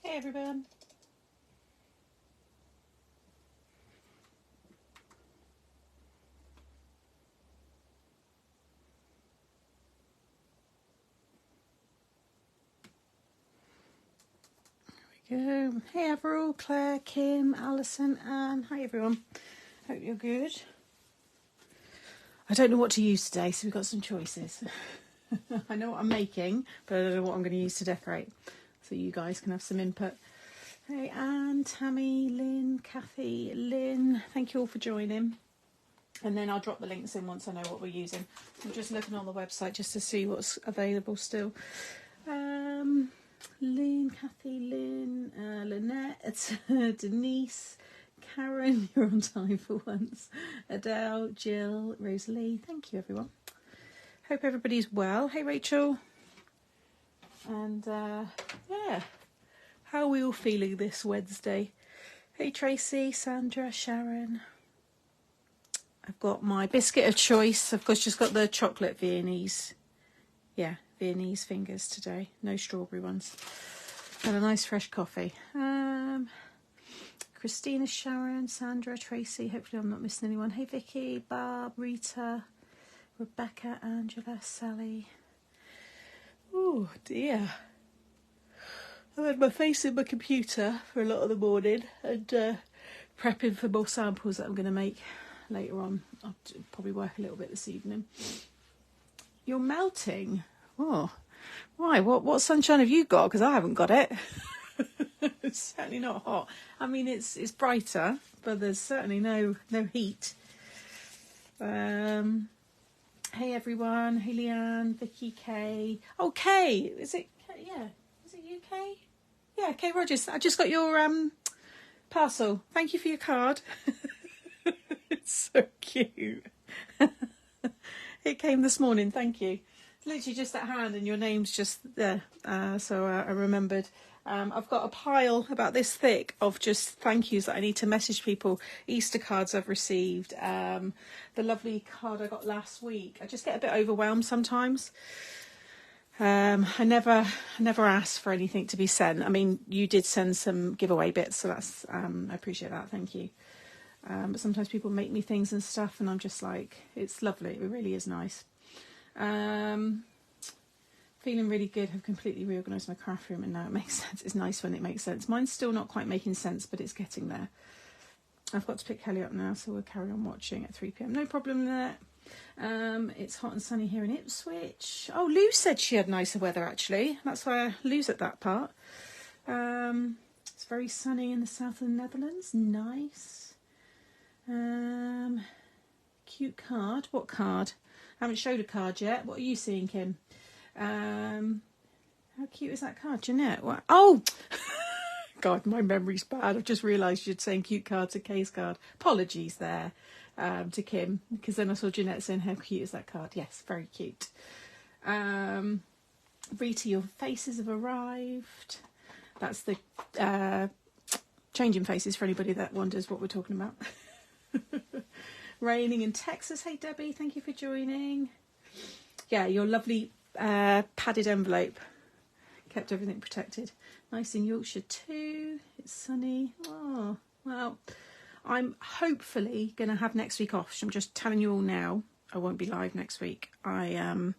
Hey everyone. There we go. Hey Avril, Claire, Kim, Alison, Anne. Hi everyone. Hope you're good. I don't know what to use today, so we've got some choices. I know what I'm making, but I don't know what I'm going to use to decorate. So you guys can have some input. Hey Anne, Tammy, Lynn, Kathy, Lynn. Thank you all for joining. And then I'll drop the links in once I know what we're using. I'm just looking on the website just to see what's available still. Lynn, Kathy, Lynn, Lynette, Denise, Karen, you're on time for once. Adele, Jill, Rosalie. Thank you everyone. Hope everybody's well. Hey Rachel. And yeah, how are we all feeling this Wednesday? Hey Tracy, Sandra, Sharon. I've got my biscuit of choice. Of course, just got the chocolate Viennese. Yeah, Viennese fingers today. No strawberry ones. And a nice fresh coffee. Christina, Sharon, Sandra, Tracy. Hopefully I'm not missing anyone. Hey Vicky, Barb, Rita, Rebecca, Angela, Sally. Oh dear. I've had my face in my computer for a lot of the morning and prepping for more samples that I'm going to make later on. I'll probably work a little bit this evening. You're melting. Oh, why? What sunshine have you got? Because I haven't got it. It's certainly not hot. I mean, it's brighter, but there's certainly no heat. Hey everyone. Hey Leanne, Vicky, Kay. Oh, Kay. Is it? Yeah. Is it you, Kay? Yeah, Kay Rogers. I just got your parcel. Thank you for your card. It's so cute. It came this morning. Thank you. Literally just at hand, and your name's just there. So I remembered. I've got a pile about this thick of just thank yous that I need to message people. Easter cards I've received. The lovely card I got last week. I just get a bit overwhelmed sometimes. I never asked for anything to be sent. I mean, you did send some giveaway bits, so that's I appreciate that. Thank you. But sometimes people make me things and stuff, and I'm just like, it's lovely. It really is nice. Feeling really good. I've completely reorganised my craft room and now it makes sense. It's nice when it makes sense. Mine's still not quite making sense, but it's getting there. I've got to pick Kelly up now, so we'll carry on watching at 3 p.m. No problem there. It's hot and sunny here in Ipswich. Oh, Lou said she had nicer weather actually. That's why Lou's at that part. It's very sunny in the south of the Netherlands. Nice. Cute card. What card? I haven't showed a card yet. What are you seeing, Kim? How cute is that card? Jeanette? What? Oh! God, my memory's bad. I've just realised you'd saying cute card's a case card. Apologies there to Kim, because then I saw Jeanette saying how cute is that card. Yes, very cute. Rita, your faces have arrived. That's the changing faces for anybody that wonders what we're talking about. Raining in Texas. Hey Debbie, thank you for joining. Yeah, your lovely padded envelope kept everything protected. Nice in Yorkshire too. It's sunny. Oh well, I'm hopefully gonna have next week off. So I'm just telling you all now, I won't be live next week. I'm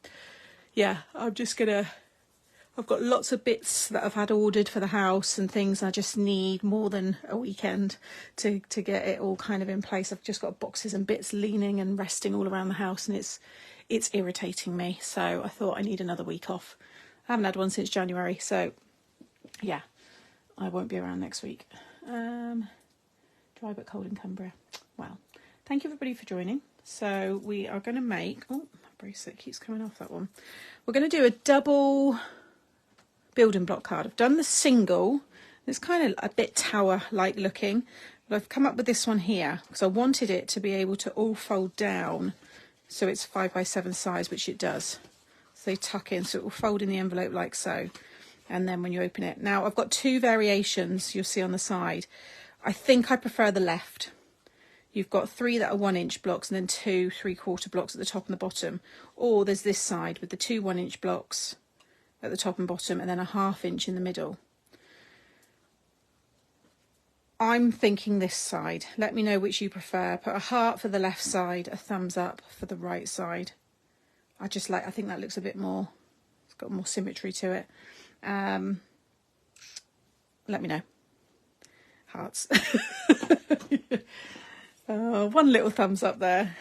just gonna, I've got lots of bits that I've had ordered for the house and things. I just need more than a weekend to get it all kind of in place. I've just got boxes and bits leaning and resting all around the house, and it's irritating me. So I thought I need another week off. I haven't had one since January, so yeah, I won't be around next week. Dry but cold in Cumbria. Well, thank you everybody for joining. So we are going to make, oh, my bracelet keeps coming off that one. We're going to do a double building block card. I've done the single. It's kind of a bit tower-like looking, but I've come up with this one here because I wanted it to be able to all fold down. So it's 5x7 size, which it does. So they tuck in, so it will fold in the envelope like so. And then when you open it. Now, I've got two variations you'll see on the side. I think I prefer the left. You've got 3 that are 1-inch blocks and then 2 3/4 blocks at the top and the bottom. Or there's this side with the 2 1-inch blocks at the top and bottom and then a 1/2 inch in the middle. I'm thinking this side. Let me know which you prefer. Put a heart for the left side, a thumbs up for the right side. I think that looks a bit more, it's got more symmetry to it. Let me know. Hearts. Oh, one little thumbs up there.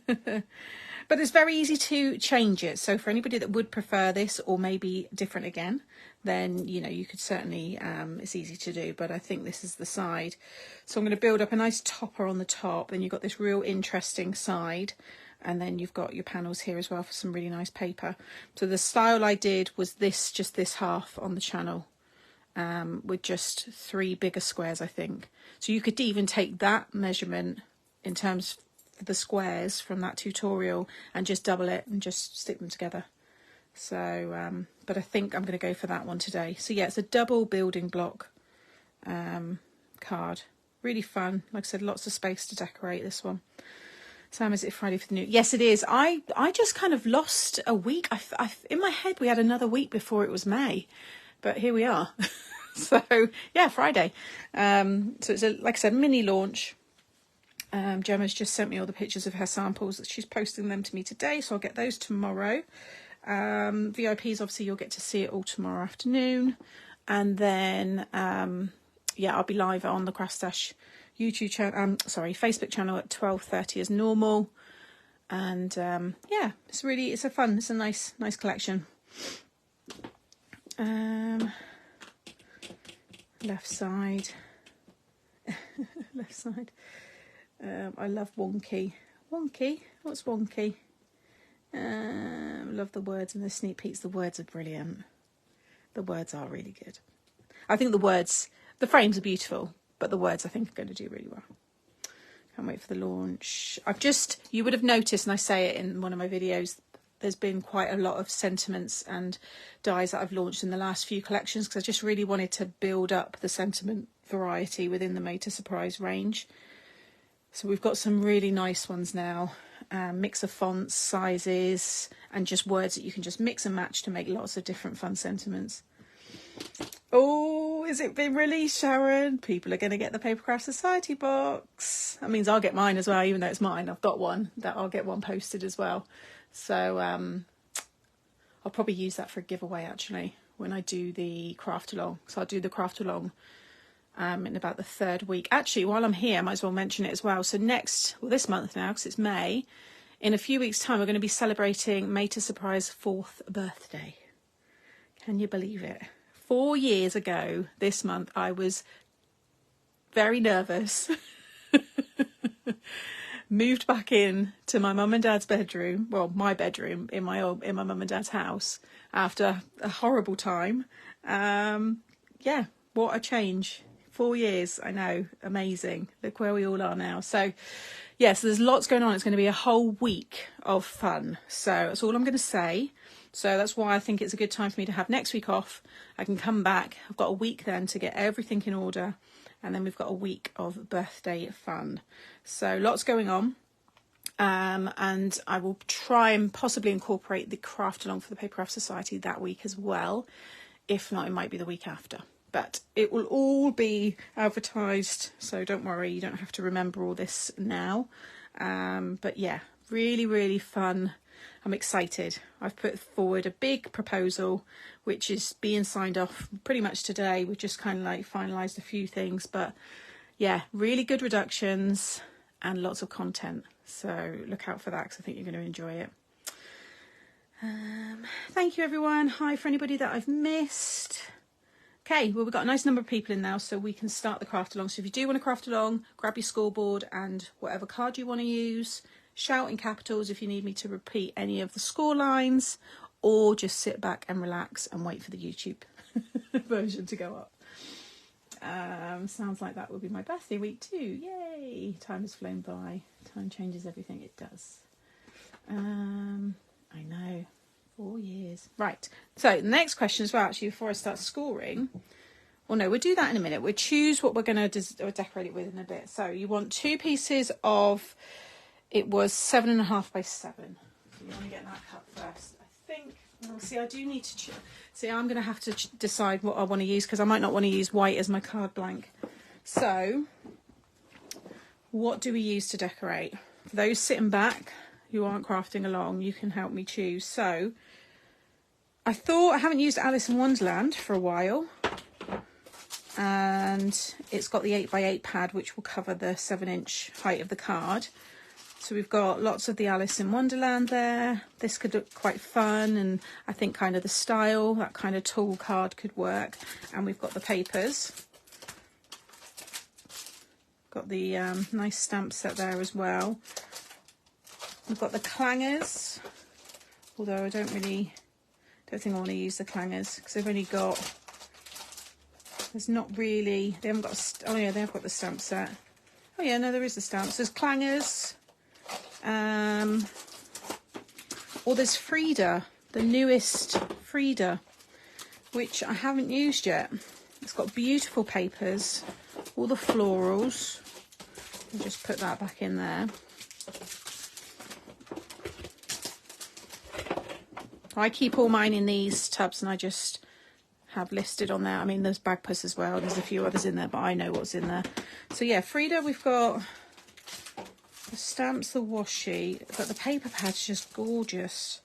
But it's very easy to change it. So for anybody that would prefer this or maybe different again, then, you know, you could certainly, it's easy to do. But I think this is the side. So I'm going to build up a nice topper on the top. Then you've got this real interesting side. And then you've got your panels here as well for some really nice paper. So the style I did was this, just this half on the channel. With just 3 bigger squares, I think. So you could even take that measurement in terms of the squares from that tutorial and just double it and just stick them together. So, but I think I'm going to go for that one today. So yeah, it's a double building block card. Really fun. Like I said, lots of space to decorate this one. Sam, is it Friday for the new? Yes, it is. I just kind of lost a week. In my head, we had another week before it was May. But here we are. So yeah, Friday. So it's like I said, mini launch. Gemma's just sent me all the pictures of her samples. She's posting them to me today, so I'll get those tomorrow. VIPs, obviously you'll get to see it all tomorrow afternoon. And then yeah, I'll be live on the Craft Stash YouTube channel, Facebook channel at 12:30 as normal. And yeah, it's a nice collection. Left side. Left side. I love wonky. Wonky? What's wonky? Love the words in the sneak peeks. The words are brilliant. The words are really good. I think the frames are beautiful, but the words I think are going to do really well. Can't wait for the launch. You would have noticed, and I say it in one of my videos, there's been quite a lot of sentiments and dies that I've launched in the last few collections because I just really wanted to build up the sentiment variety within the Made to Surprise range. So we've got some really nice ones now. Mix of fonts, sizes, and just words that you can just mix and match to make lots of different fun sentiments. Oh, is it been released, Sharon? People are going to get the Papercraft Society box. That means I'll get mine as well, even though it's mine. I've got one. I'll get one posted as well. So I'll probably use that for a giveaway actually when I do the craft along. So I'll do the craft along in about the 3rd week. Actually, while I'm here, I might as well mention it as well. So this month now, because it's May, in a few weeks' time, we're going to be celebrating Made to Surprise 4th birthday. Can you believe it? 4 years ago this month, I was very nervous. Moved back in to my mum and dad's bedroom, well, my bedroom in my mum and dad's house after a horrible time. Yeah, what a change. 4 years, I know, amazing. Look where we all are now. So, yeah, so there's lots going on. It's going to be a whole week of fun. So that's all I'm going to say. So that's why I think it's a good time for me to have next week off. I can come back. I've got a week then to get everything in order. And then we've got a week of birthday fun. So lots going on. And I will try and possibly incorporate the craft along for the Papercraft Society that week as well. If not, it might be the week after. But it will all be advertised. So don't worry, you don't have to remember all this now. But yeah, really, really fun. I'm excited. I've put forward a big proposal, which is being signed off pretty much today. We've just kind of like finalised a few things, but yeah, really good reductions and lots of content. So look out for that because I think you're going to enjoy it. Thank you, everyone. Hi for anybody that I've missed. Okay, well, we've got a nice number of people in now, so we can start the craft along. So if you do want to craft along, grab your scoreboard and whatever card you want to use. Shout in capitals if you need me to repeat any of the score lines, or just sit back and relax and wait for the YouTube version to go up. Sounds like that will be my birthday week too. Yay! Time has flown by. Time changes everything. It does. I know. 4 years. Right. So the next question as well, actually, before I start scoring. Well, no, we'll do that in a minute. We'll choose what we're going to decorate it with in a bit. So you want 2 pieces of... It was 7.5 by 7. So you want to get that cut first. I think, well, see, I do need to, see, I'm going to have to decide what I want to use because I might not want to use white as my card blank. So what do we use to decorate? For those sitting back who aren't crafting along, you can help me choose. So I thought, I haven't used Alice in Wonderland for a while, and it's got the 8x8 pad which will cover the 7-inch height of the card. So we've got lots of the Alice in Wonderland there. This could look quite fun, and I think kind of the style, that kind of tall card could work. And we've got the papers. Got the nice stamp set there as well. We've got the clangers, although I don't think I want to use the clangers because they've only got, there's not really, they haven't got, oh yeah, they have got the stamp set. Oh yeah, no, there is the stamps. There's clangers, or there's Frida, the newest Frida, which I haven't used yet. It's got beautiful papers, all the florals. I'll just put that back in there. I keep all mine in these tubs, and I just have listed on there. I mean, there's Bagpuss as well. There's a few others in there, but I know what's in there. So yeah, Frida, we've got the stamps, the washi, but the paper pad's just gorgeous.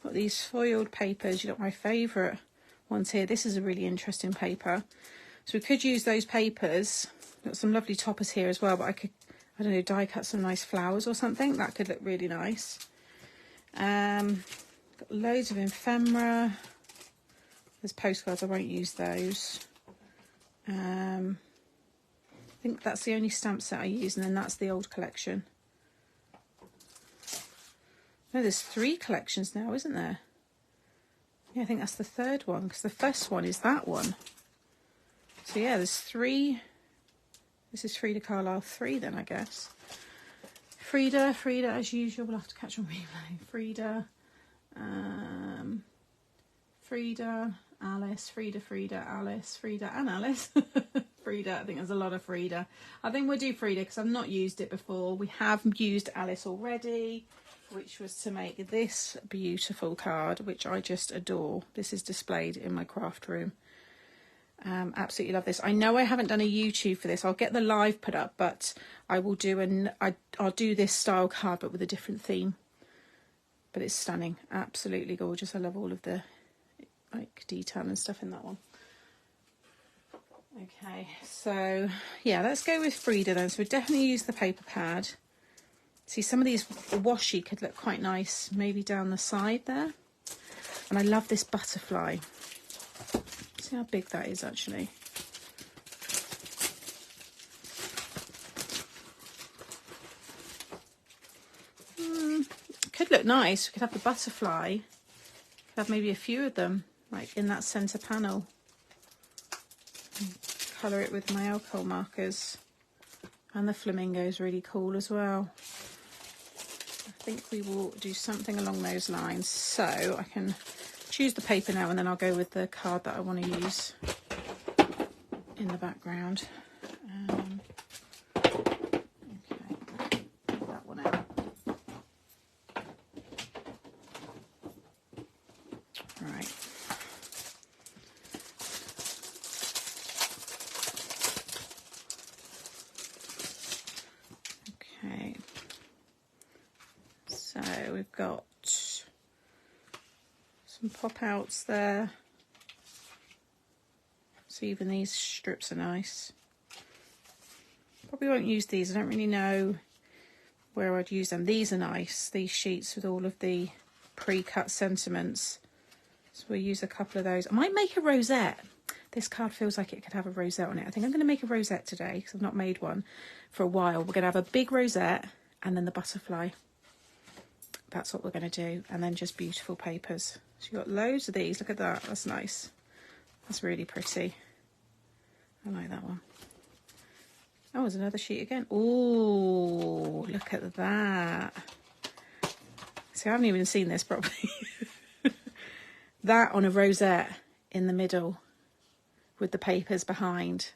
Got these foiled papers. You got my favourite ones here. This is a really interesting paper. So we could use those papers. Got some lovely toppers here as well, but I could, I don't know, die cut some nice flowers or something. That could look really nice. Got loads of ephemera. There's postcards, I won't use those. I think that's the only stamp set I use, and then that's the old collection. No, there's 3 collections now, isn't there? Yeah, I think that's the 3rd one, because the first one is that one. So yeah, there's 3. This is Frida Carlisle 3 then, I guess. Frida, as usual, we'll have to catch on replay. Frida, Alice, Frida, Alice, Frida and Alice. Frida, I think there's a lot of Frida. I think we'll do Frida because I've not used it before. We have used Alice already, which was to make this beautiful card, which I just adore. This is displayed in my craft room. Absolutely love this. I know I haven't done a YouTube for this. I'll get the live put up, but I will do I'll do this style card but with a different theme. But it's stunning, absolutely gorgeous. I love all of the like detail and stuff in that one. Okay, so yeah, let's go with Frida then. So we definitely use the paper pad. See, some of these washi could look quite nice, maybe down the side there. And I love this butterfly. See how big that is actually. Could look nice. We could have the butterfly. Could have maybe a few of them, like in that centre panel. Colour it with my alcohol markers. And the flamingo is really cool as well. I think we will do something along those lines. So I can choose the paper now, and then I'll go with the card that I want to use in the background. Okay, get that one out. Right. Okay. So we've got some pop outs there. So even these strips are nice. Probably won't use these. I don't really know where I'd use them. These are nice, these sheets with all of the pre-cut sentiments. So we'll use a couple of those. I might make a rosette. This card feels like it could have a rosette on it. I think I'm going to make a rosette today because I've not made one for a while. We're going to have a big rosette and then the butterfly. That's what we're going to do. And then just beautiful papers. So you've got loads of these. Look at that. That's nice. That's really pretty. I like that one. Oh, there's another sheet again. Oh, look at that. See, I haven't even seen this properly. That on a rosette in the middle with the papers behind.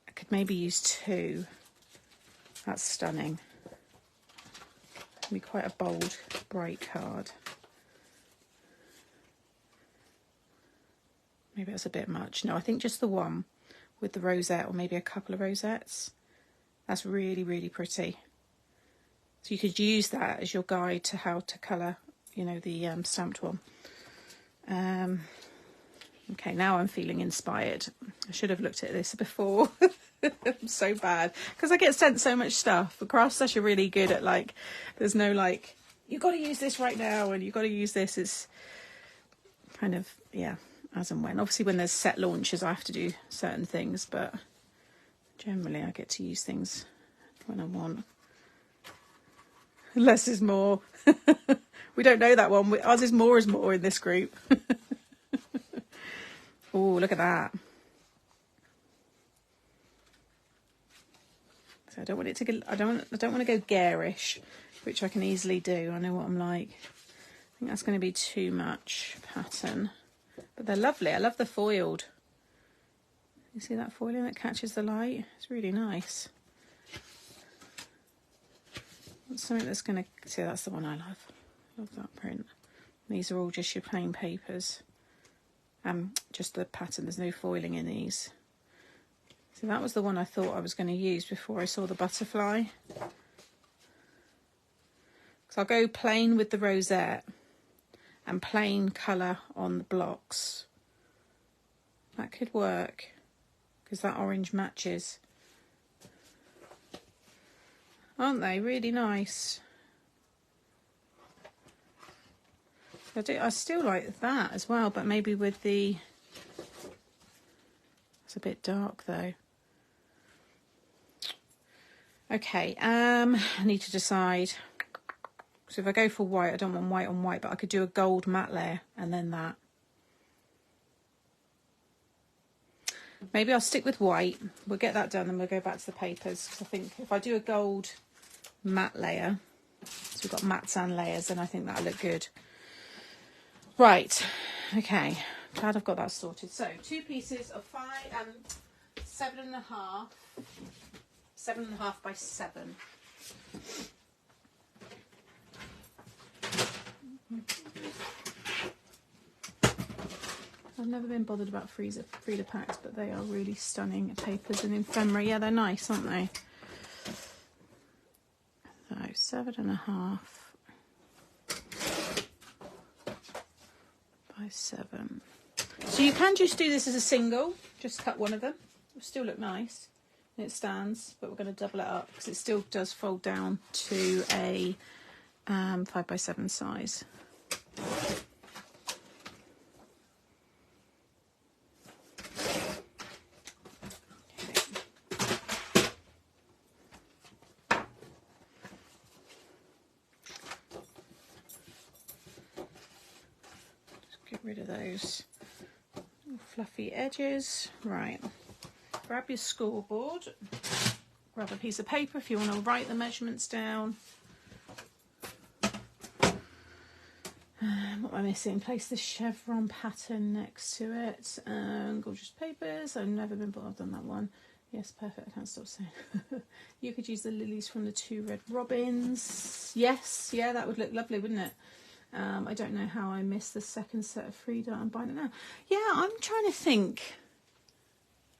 I could maybe use 2. That's stunning. It'll be quite a bold, bright card. Maybe that's a bit much. No, I think just the one with the rosette, or maybe a couple of rosettes. That's really, really pretty. So you could use that as your guide to how to colour, you know, the stamped one. Okay, now I'm feeling inspired. I should have looked at this before. I'm so bad because I get sent so much stuff. But craft stash are really good at, like, there's no like, you've got to use this right now and you've got to use this. It's kind of, yeah, as and when. Obviously when there's set launches I have to do certain things, but generally I get to use things when I want. Less is more. We don't know that one. Ours is more in this group. Oh, look at that. So I don't want it to get, I don't want to go garish, which I can easily do. I know what I'm like. I think that's going to be too much pattern, but they're lovely. I love the foiled. You see that foiling that catches the light? It's really nice. That's something that's going to, see, that's the one I love. Love that print. These are all just your plain papers. Just the pattern, there's no foiling in these. So that was the one I thought I was going to use before I saw the butterfly. So I'll go plain with the rosette and plain colour on the blocks. That could work because that orange matches. Aren't they really nice? I still like that as well, but maybe with the, it's a bit dark though. Okay, I need to decide. So if I go for white, I don't want white on white, but I could do a gold matte layer and then that. Maybe I'll stick with white. We'll get that done and we'll go back to the papers. Because I think if I do a gold matte layer, so we've got mattes and layers, then I think that'll look good. Right, okay, glad I've got that sorted. So 2 pieces of 7.5 by 7. I've never been bothered about Frida packs, but they are really stunning papers and ephemera. Yeah, they're nice, aren't they? So 7.5 by 7. So you can just do this as a single, just cut one of them. It'll still look nice and it stands, but we're going to double it up because it still does fold down to a 5 by 7 size. Rid of those fluffy edges. Right, grab your scoreboard, grab a piece of paper if you want to write the measurements down. What am I missing? Place the chevron pattern next to it. Gorgeous papers. I've never been bothered. I've done that one. Yes, perfect. I can't stop saying. You could use the lilies from the 2 red robins. Yes, yeah, that would look lovely, wouldn't it? I don't know how I missed the second set of Frida. I'm buying it now. Yeah, I'm trying to think.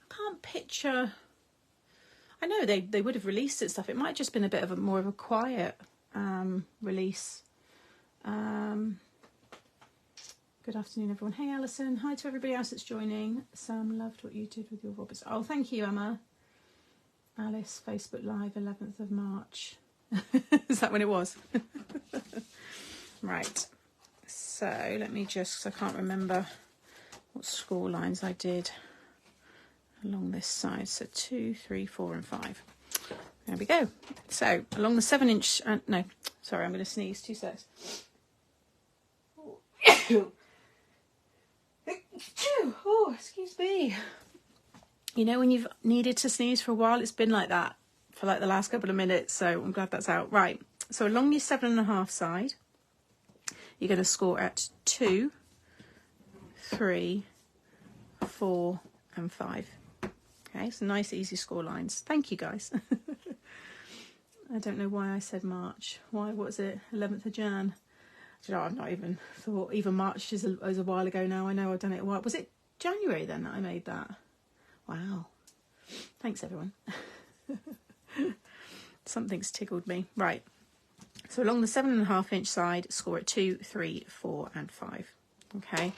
I can't picture. I know they would have released it stuff. It might have just been a bit of more of a quiet release. Good afternoon, everyone. Hey, Alison. Hi to everybody else that's joining. Sam loved what you did with your Roberts. Oh, thank you, Emma. Alice, Facebook Live, 11th of March. Is that when it was? Right, so let me just, I can't remember what score lines I did along this side. So 2, 3, 4 and 5. There we go. So along the 7-inch, no, sorry, I'm going to sneeze, 2 seconds. Oh, excuse me. You know when you've needed to sneeze for a while, it's been like that for like the last couple of minutes, so I'm glad that's out. Right, so along your 7.5 side, you're going to score at 2, 3, 4 and 5. Okay, so nice easy score lines. Thank you guys. I don't know why I said March. Why, what was it, 11th of Jan? You know, I've not even thought, even March is a while ago now. I know I've done it a while. Was it January then that I made that? Wow, Thanks, everyone. Something's tickled me. Right. So along the 7.5 inch side, score at 2, 3, 4, and 5. Okay.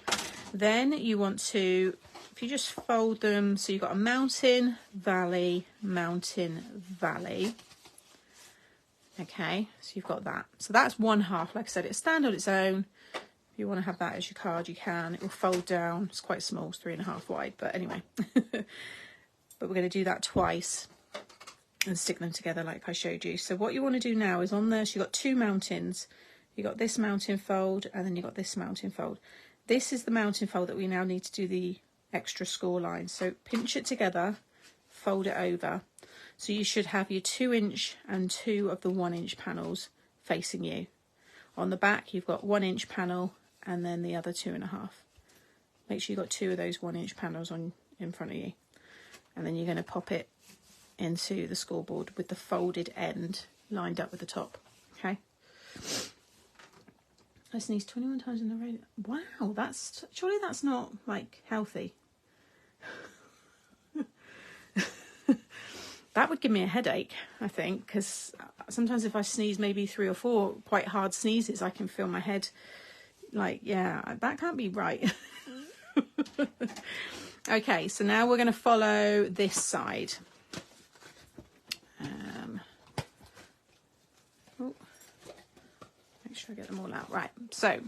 Then you want to, if you just fold them, so you've got a mountain, valley, mountain, valley. Okay, so you've got that. So that's one half. Like I said, it'll stand on its own. If you want to have that as your card, you can. It will fold down. It's quite small. It's 3.5 wide, but anyway. But we're going to do that twice and stick them together like I showed you. So what you want to do now is on there, so you've got two mountains. You've got this mountain fold, and then you've got this mountain fold. This is the mountain fold that we now need to do the extra score line. So pinch it together, fold it over. So you should have your 2 inch and 2 of the 1 inch panels facing you. On the back, you've got 1 inch panel and then the other 2.5. Make sure you've got 2 of those 1 inch panels on in front of you. And then you're going to pop it into the scoreboard with the folded end lined up with the top. Okay. I sneezed 21 times in the radio. Wow, surely that's not like healthy. That would give me a headache, I think, because sometimes if I sneeze maybe 3 or 4 quite hard sneezes, I can feel my head like, yeah, that can't be right. Okay, so now we're going to follow this side. Make sure I get them all out. Right, so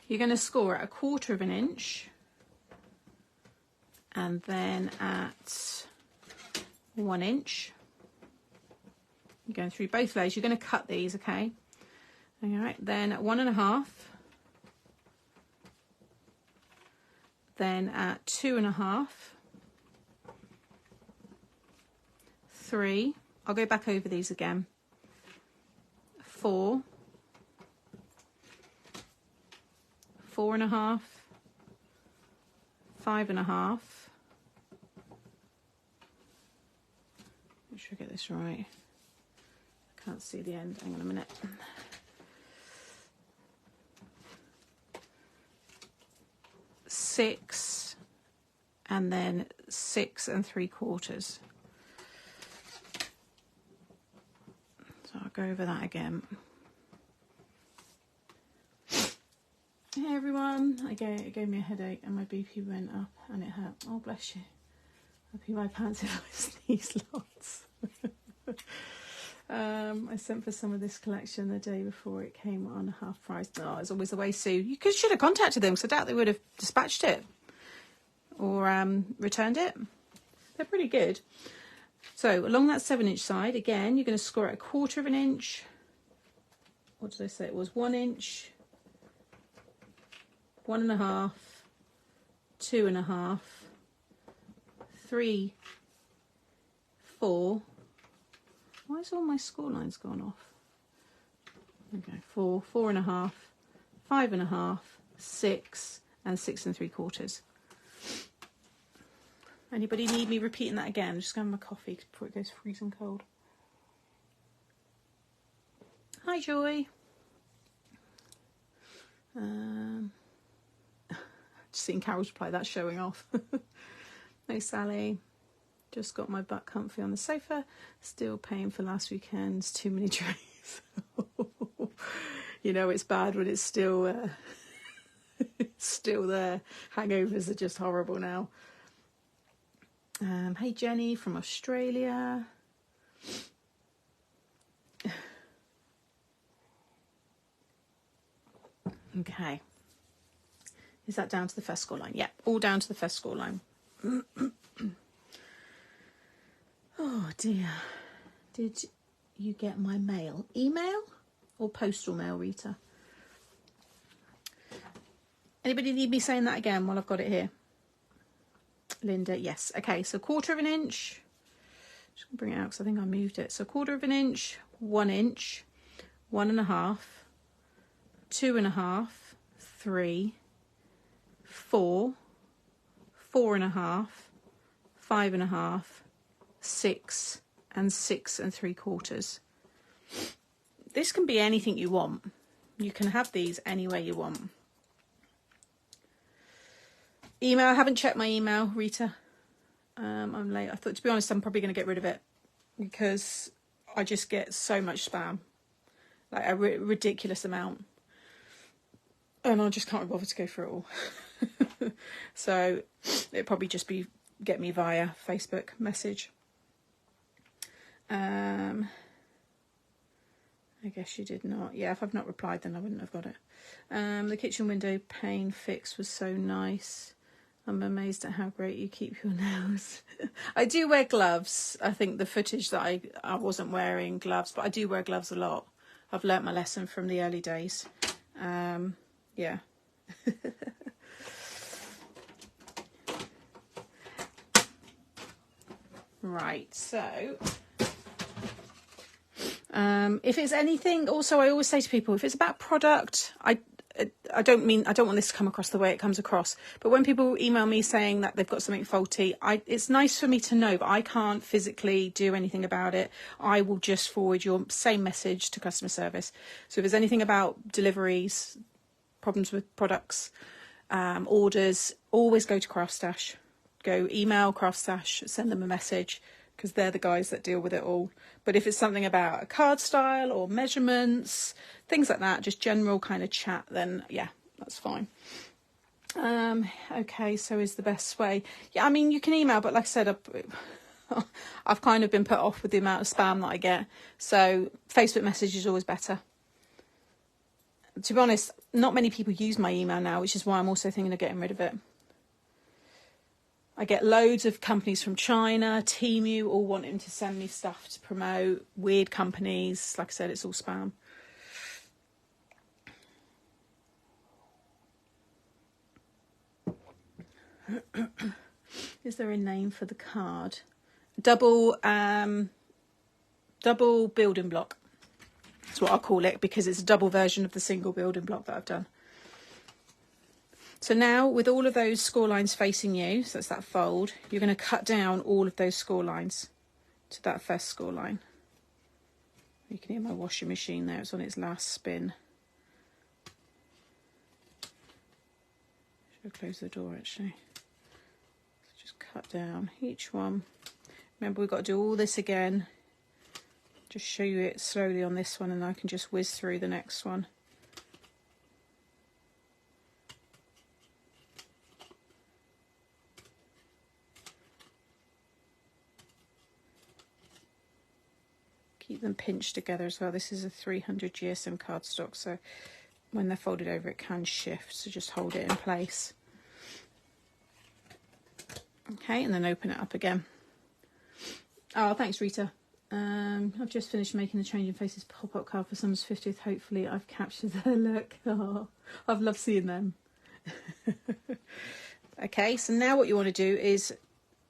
you're going to score at 1/4 inch and then at 1 inch. You're going through both layers. You're going to cut these, okay? All right, then at 1.5, then at 2.5, 3. I'll go back over these again. 4, 4.5, 5.5. Make sure I get this right. I can't see the end. Hang on a minute. 6, and then 6 3/4. So I'll go over that again. Hey everyone, it gave me a headache and my BP went up and it hurt. Oh bless you. I pee my pants if I sneeze lots. I sent for some of this collection the day before it came on half price. No, it's always the way, Sue. You should have contacted them because I doubt they would have dispatched it or returned it. They're pretty good. So along that 7 inch side, again, you're going to score at 1/4 inch. What did I say? It was 1 inch, 1.5, 2.5, 3, 4. Why is all my score lines gone off? Okay, 4, 4.5, 5.5, 6, and 6 3/4. Anybody need me repeating that again? I'm just going to have my coffee before it goes freezing cold. Hi, Joy. Just seeing Carol's reply, that's showing off. No, Sally. Just got my butt comfy on the sofa. Still paying for last weekend's too many drinks. You know it's bad when it's still still there. Hangovers are just horrible now. Hey Jenny from Australia. Okay. Is that down to the first score line? Yeah, all down to the first score line. Oh dear. Did you get my mail? Email or postal mail, Rita? Anybody need me saying that again while I've got it here? Linda, yes. Okay, so 1/4 inch. Just gonna bring it out because I think I moved it. So 1/4 inch, 1 inch, 1.5, 2.5, 3, 4, 4.5, 5.5, 6, and 6 3/4. This can be anything you want. You can have these any way you want. Email, I haven't checked my email, Rita. I'm late. I thought, to be honest, I'm probably going to get rid of it because I just get so much spam, like a ridiculous amount, and I just can't be bothered to go through it all. So it'd probably just be get me via Facebook message. I guess you did not. Yeah, if I've not replied, then I wouldn't have got it. The kitchen window pane fix was so nice. I'm amazed at how great you keep your nails. I do wear gloves. I think the footage that I wasn't wearing gloves, but I do wear gloves a lot. I've learnt my lesson from the early days. Yeah. Right, so if it's anything, also I always say to people, if it's about product, I don't want this to come across the way it comes across, but when people email me saying that they've got something faulty, it's nice for me to know, but I can't physically do anything about it. I will just forward your same message to customer service. So if there's anything about deliveries, problems with products, orders, always go to Craft Stash. Go email Craft Stash, send them a message, because they're the guys that deal with it all. But if it's something about a card style or measurements, things like that, just general kind of chat, then yeah, that's fine. Okay, so is the best way? Yeah, I mean, you can email, but like I said, I've kind of been put off with the amount of spam that I get. So Facebook message is always better. To be honest, not many people use my email now, which is why I'm also thinking of getting rid of it. I get loads of companies from China, Temu, all wanting to send me stuff to promote, weird companies. Like I said, it's all spam. Is there a name for the card? Double building block. That's what I call it, because it's a double version of the single building block that I've done. So now with all of those score lines facing you, so that's that fold, you're going to cut down all of those score lines to that first score line. You can hear my washing machine there, it's on its last spin. Should I close the door actually? So just cut down each one. Remember, we've got to do all this again. Just show you it slowly on this one, and I can just whiz through the next one. Keep them pinched together as well. This is a 300 GSM cardstock, so when they're folded over it can shift, so just hold it in place. Okay, and then open it up again. Oh, thanks Rita. I've just finished making the Changing Faces pop-up card for someone's 50th. Hopefully I've captured their look. Oh, I've loved seeing them. Okay, so now what you want to do is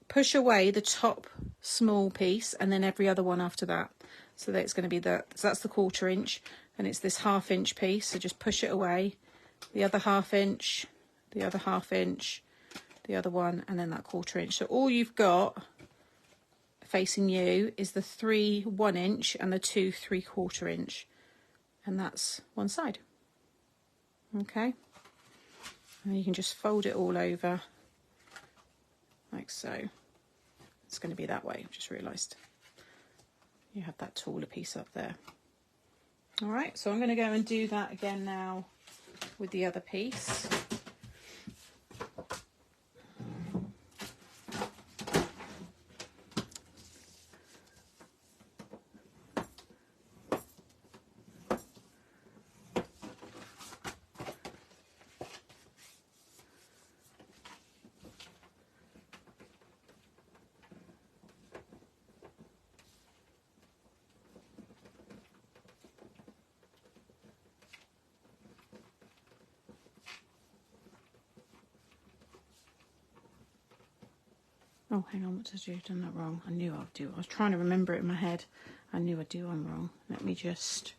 push away the top small piece and then every other one after that. So that it's going to be so that's the 1/4 inch, and it's this 1/2 inch piece. So just push it away, the other 1/2 inch, the other 1/2 inch, the other one, and then that 1/4 inch. So all you've got facing you is the 3 1-inch and the 2 3/4 inch, and that's one side. Okay, and you can just fold it all over like so. It's going to be that way. I've just realised you have that taller piece up there. All right, so I'm going to go and do that again now with the other piece. Oh, hang on, what did I do? I've done that wrong. I knew I'd do. I was trying to remember it in my head. I knew I'd do one wrong. Let me just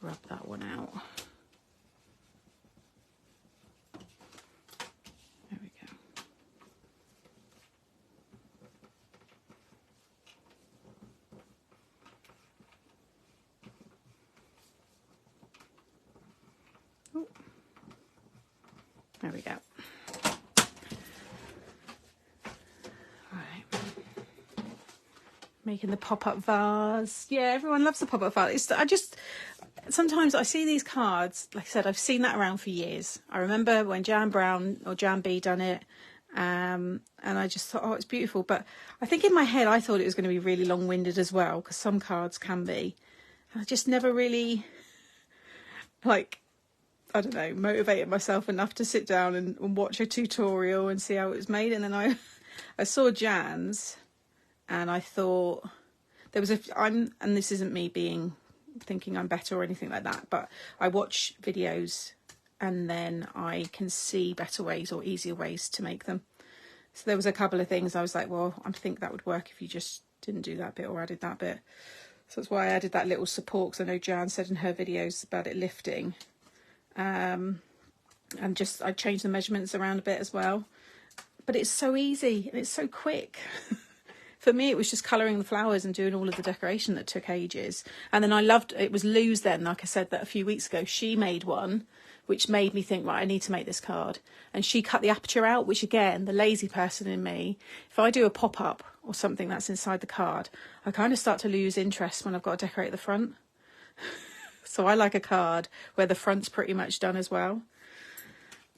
rub that one out. There we go. Oh. There we go. Right. Making the pop-up vase. Yeah, everyone loves the pop-up vase. Sometimes I see these cards, like I said, I've seen that around for years. I remember when Jan Brown or Jan B done it, and I just thought, oh, it's beautiful. But I think in my head, I thought it was going to be really long-winded as well, because some cards can be. And I just never really, like, I don't know, motivated myself enough to sit down and watch a tutorial and see how it was made. And then I saw Jan's, and I thought there was and this isn't me thinking I'm better or anything like that, but I watch videos and then I can see better ways or easier ways to make them. So there was a couple of things I was like, well, I think that would work if you just didn't do that bit or added that bit. So that's why I added that little support, because I know Jan said in her videos about it lifting. And I changed the measurements around a bit as well. But it's so easy and it's so quick. For me, it was just colouring the flowers and doing all of the decoration that took ages. And then it was Lou's then, like I said, that a few weeks ago, she made one, which made me think, right, I need to make this card. And she cut the aperture out, which again, the lazy person in me, if I do a pop-up or something that's inside the card, I kind of start to lose interest when I've got to decorate the front. So I like a card where the front's pretty much done as well.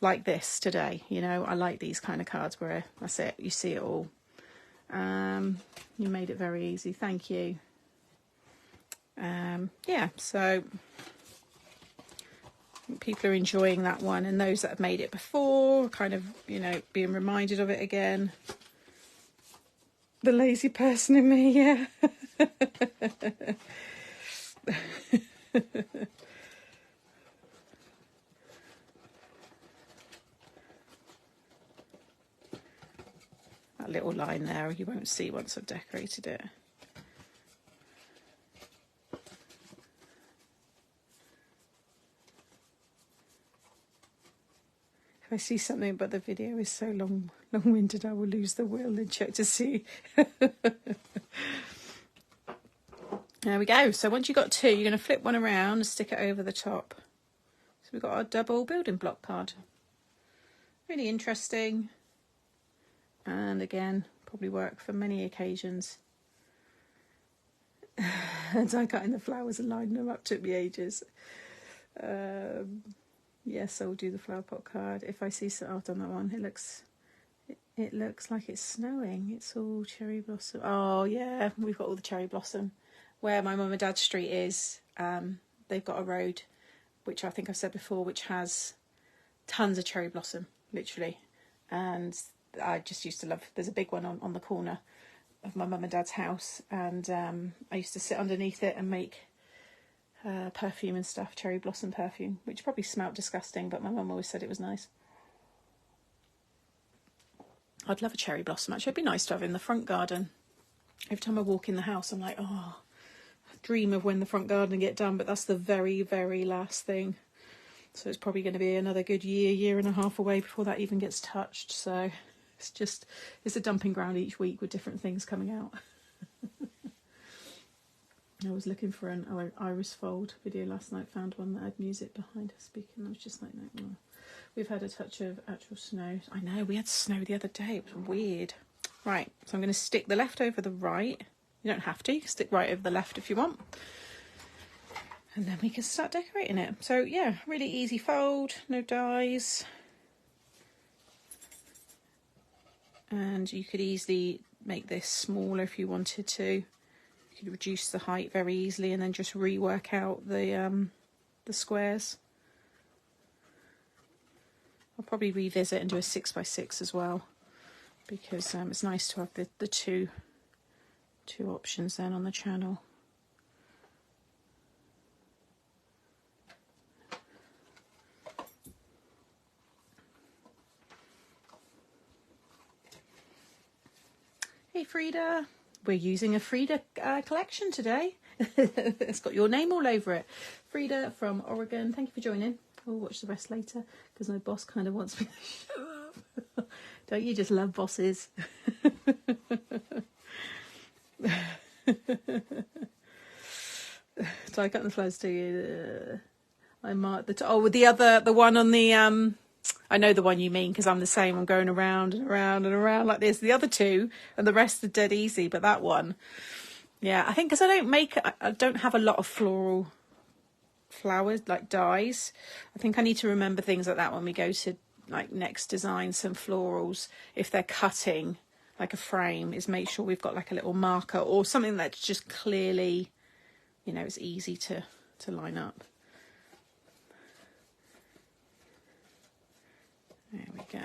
Like this today, you know, I like these kind of cards where that's it, you see it all. You made it very easy, thank you. Yeah, so people are enjoying that one, and those that have made it before kind of, you know, being reminded of it again. The lazy person in me, yeah. That little line there you won't see once I've decorated it. If I see something but the video is so long-winded, I will lose the will and check to see. There we go. So once you've got two, you're going to flip one around and stick it over the top. So we've got our double building block card. Really interesting. And again, probably work for many occasions. And I cutting the flowers and lining them up took me ages. Yes, I'll do the flower pot card. If I see I've done that one. It looks like it's snowing. It's all cherry blossom. Oh yeah, we've got all the cherry blossom. Where my mum and dad's street is, they've got a road, which I think I've said before, which has tons of cherry blossom, literally. And I just used to love, there's a big one on the corner of my mum and dad's house, and I used to sit underneath it and make perfume and stuff, cherry blossom perfume, which probably smelt disgusting, but my mum always said it was nice. I'd love a cherry blossom, actually. It'd be nice to have in the front garden. Every time I walk in the house, I'm like, oh, I dream of when the front garden will get done, but that's the very, very last thing. So it's probably going to be another good year and a half away before that even gets touched. So it's a dumping ground each week with different things coming out. I was looking for an iris fold video last night, found one that had music behind her speaking. I was just like, no. We've had a touch of actual snow. I know, we had snow the other day. It was weird. Right, so I'm going to stick the left over the right. You don't have to. You can stick right over the left if you want. And then we can start decorating it. So yeah, really easy fold, no dies. And you could easily make this smaller if you wanted to. You could reduce the height very easily and then just rework out the squares. I'll probably revisit and do a 6x6 as well, because it's nice to have the two options then on the channel. Hey Frida, we're using a Frida collection today. It's got your name all over it. Frida from Oregon, thank you for joining. We'll watch the rest later because my boss kind of wants me to show up. Don't you just love bosses? So I cut the flowers to you. I marked the one on the I know the one you mean, because I'm the same. I'm going around and around and around like this. The other two and the rest are dead easy, but that one, Yeah, I think because I don't have a lot of floral flowers, like dies. I think I need to remember things like that when we go to like next design some florals. If they're cutting like a frame, is make sure we've got like a little marker or something that's just clearly, you know, it's easy to line up. There we go.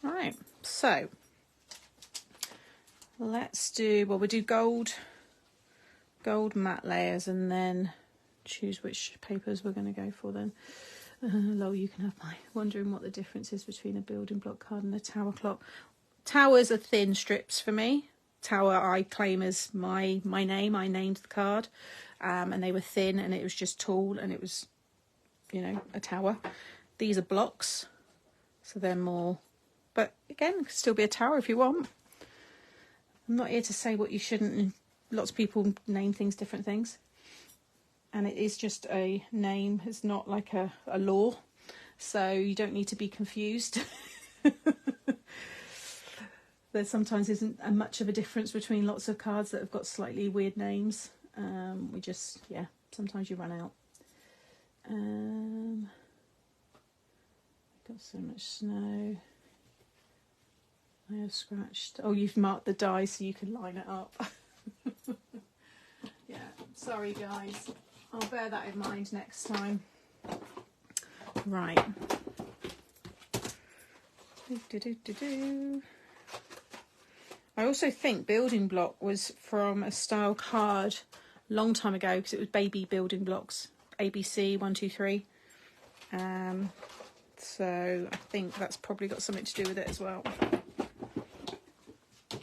All right, so let's do, well, we'll do gold matte layers and then choose which papers we're going to go for then. Lol, you can have my wondering what the difference is between a building block card and a tower clock. Towers are thin strips for me. Tower I claim as my name. I named the card, and they were thin and it was just tall and it was, you know, a tower. These are blocks, so they're more, but again, it could still be a tower if you want. I'm not here to say what you shouldn't. Lots of people name things different things. And it is just a name. It's not like a law. So you don't need to be confused. There sometimes isn't much of a difference between lots of cards that have got slightly weird names. We just, yeah, sometimes you run out. Got so much snow. I have scratched. Oh, you've marked the die so you can line it up. Yeah, sorry guys. I'll bear that in mind next time. Right. I also think building block was from a style card a long time ago because it was baby building blocks. ABC 1, 2, 3. So I think that's probably got something to do with it as well. Okay.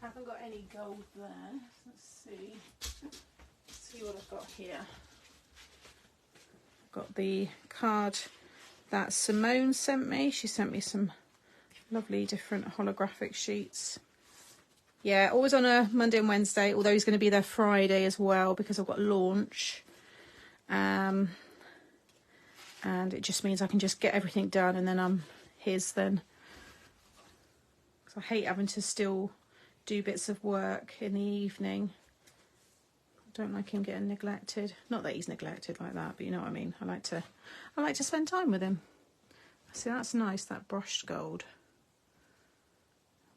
Haven't got any gold there. Let's see. Let's see what I've got here. I've got the card that Simone sent me. She sent me some lovely different holographic sheets. Yeah, always on a Monday and Wednesday, although he's going to be there Friday as well because I've got launch. And it just means I can just get everything done and then I'm his then. Because I hate having to still do bits of work in the evening. I don't like him getting neglected. Not that he's neglected like that, but you know what I mean. I like to spend time with him. See, that's nice, that brushed gold.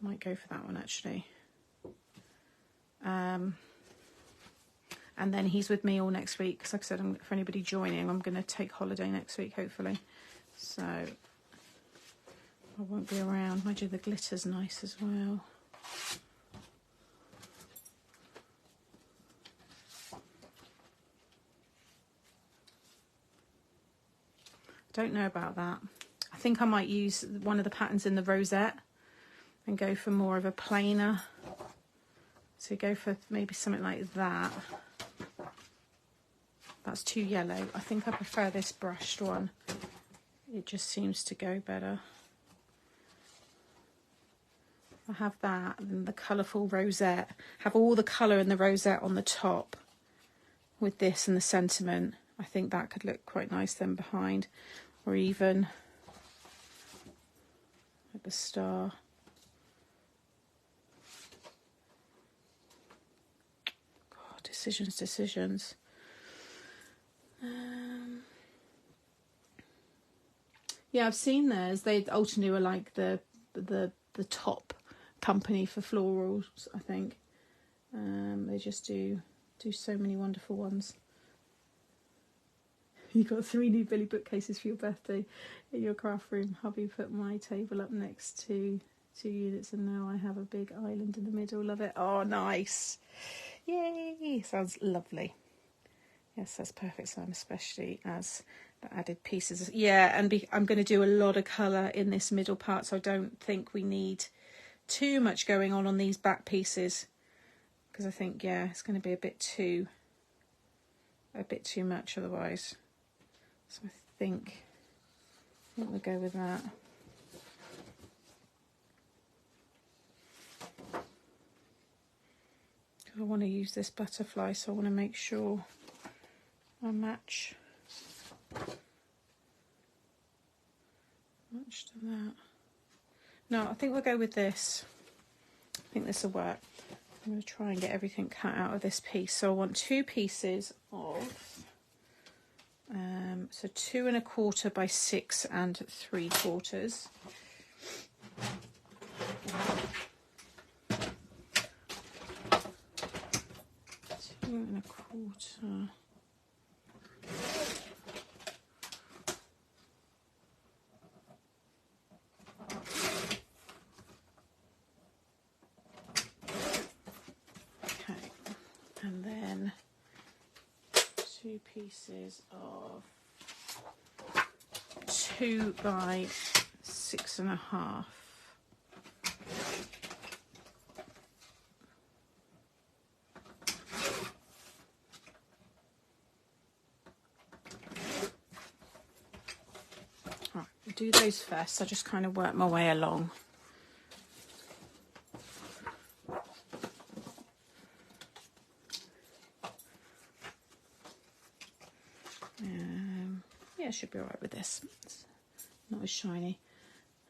I might go for that one actually. And then he's with me all next week because, like I said, for anybody joining, I'm going to take holiday next week, hopefully. So I won't be around. Mind you, the glitter's nice as well. Don't know about that. I think I might use one of the patterns in the Rosette and go for more of a plainer. So go for maybe something like that. That's too yellow. I think I prefer this brushed one. It just seems to go better. I have that and the colourful rosette. Have all the colour in the rosette on the top with this and the sentiment. I think that could look quite nice then behind, or even like the star. God, decisions. Yeah, I've seen theirs. Altenew are like the top company for florals, I think. They just do so many wonderful ones. You got 3 new Billy bookcases for your birthday in your craft room. Hubby put my table up next to 2 units and now I have a big island in the middle. Love it. Oh, nice. Yay. Sounds lovely. Yes, that's perfect, Sam, especially as the added pieces. Yeah, and I'm going to do a lot of colour in this middle part, so I don't think we need too much going on these back pieces. Because I think, yeah, it's going to be a bit too much otherwise. So I think we'll go with that. I want to use this butterfly, so I want to make sure I match to that. No, I think we'll go with this. I think this will work. I'm going to try and get everything cut out of this piece. So I want 2 pieces of, so 2 1/4 by 6 3/4. Two and a quarter. And then 2 pieces of 2 by 6 1/2. Right, we'll do those first. I just kind of work my way along. Yeah, should be alright with this. It's not as shiny.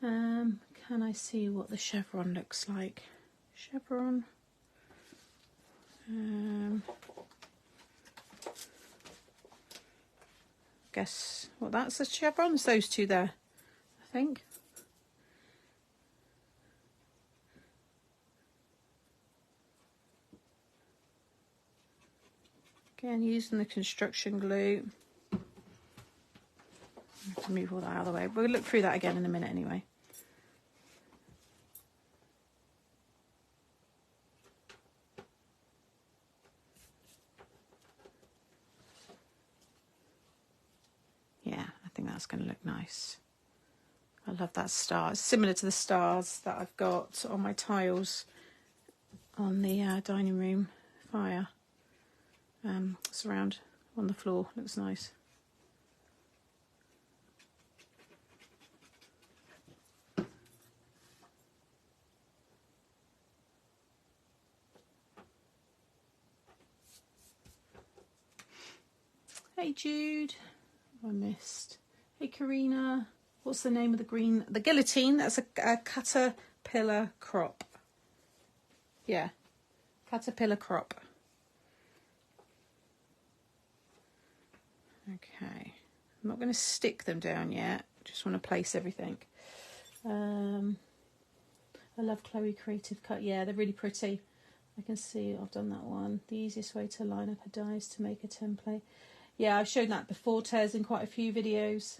Can I see what the chevron looks like? Chevron. Guess what that's the chevron. It's those 2 there, I think. Again, using the construction glue. I have to move all that out of the way. We'll look through that again in a minute anyway. Yeah, I think that's going to look nice. I love that star. It's similar to the stars that I've got on my tiles on the dining room fire. Surround on the floor. Looks nice. Hey Jude, I missed. Hey Karina, what's the name of the green? The guillotine, that's a caterpillar crop. Yeah, caterpillar crop. Okay, I'm not going to stick them down yet. Just want to place everything. I love Chloe Creative Cut. Yeah, they're really pretty. I can see I've done that one. The easiest way to line up a die is to make a template. Yeah, I've shown that before, Tez, in quite a few videos.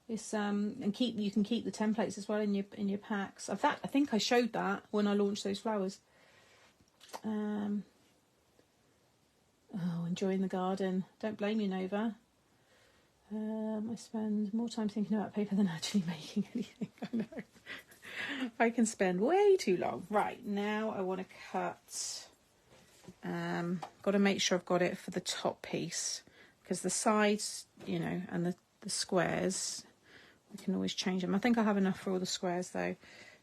It's and you can keep the templates as well in your packs. I think I showed that when I launched those flowers. Oh, enjoying the garden. Don't blame you, Nova. I spend more time thinking about paper than actually making anything. I know. I can spend way too long. Right, now I want to cut. Got to make sure I've got it for the top piece. Because the sides, you know, and the squares, we can always change them. I think I have enough for all the squares though.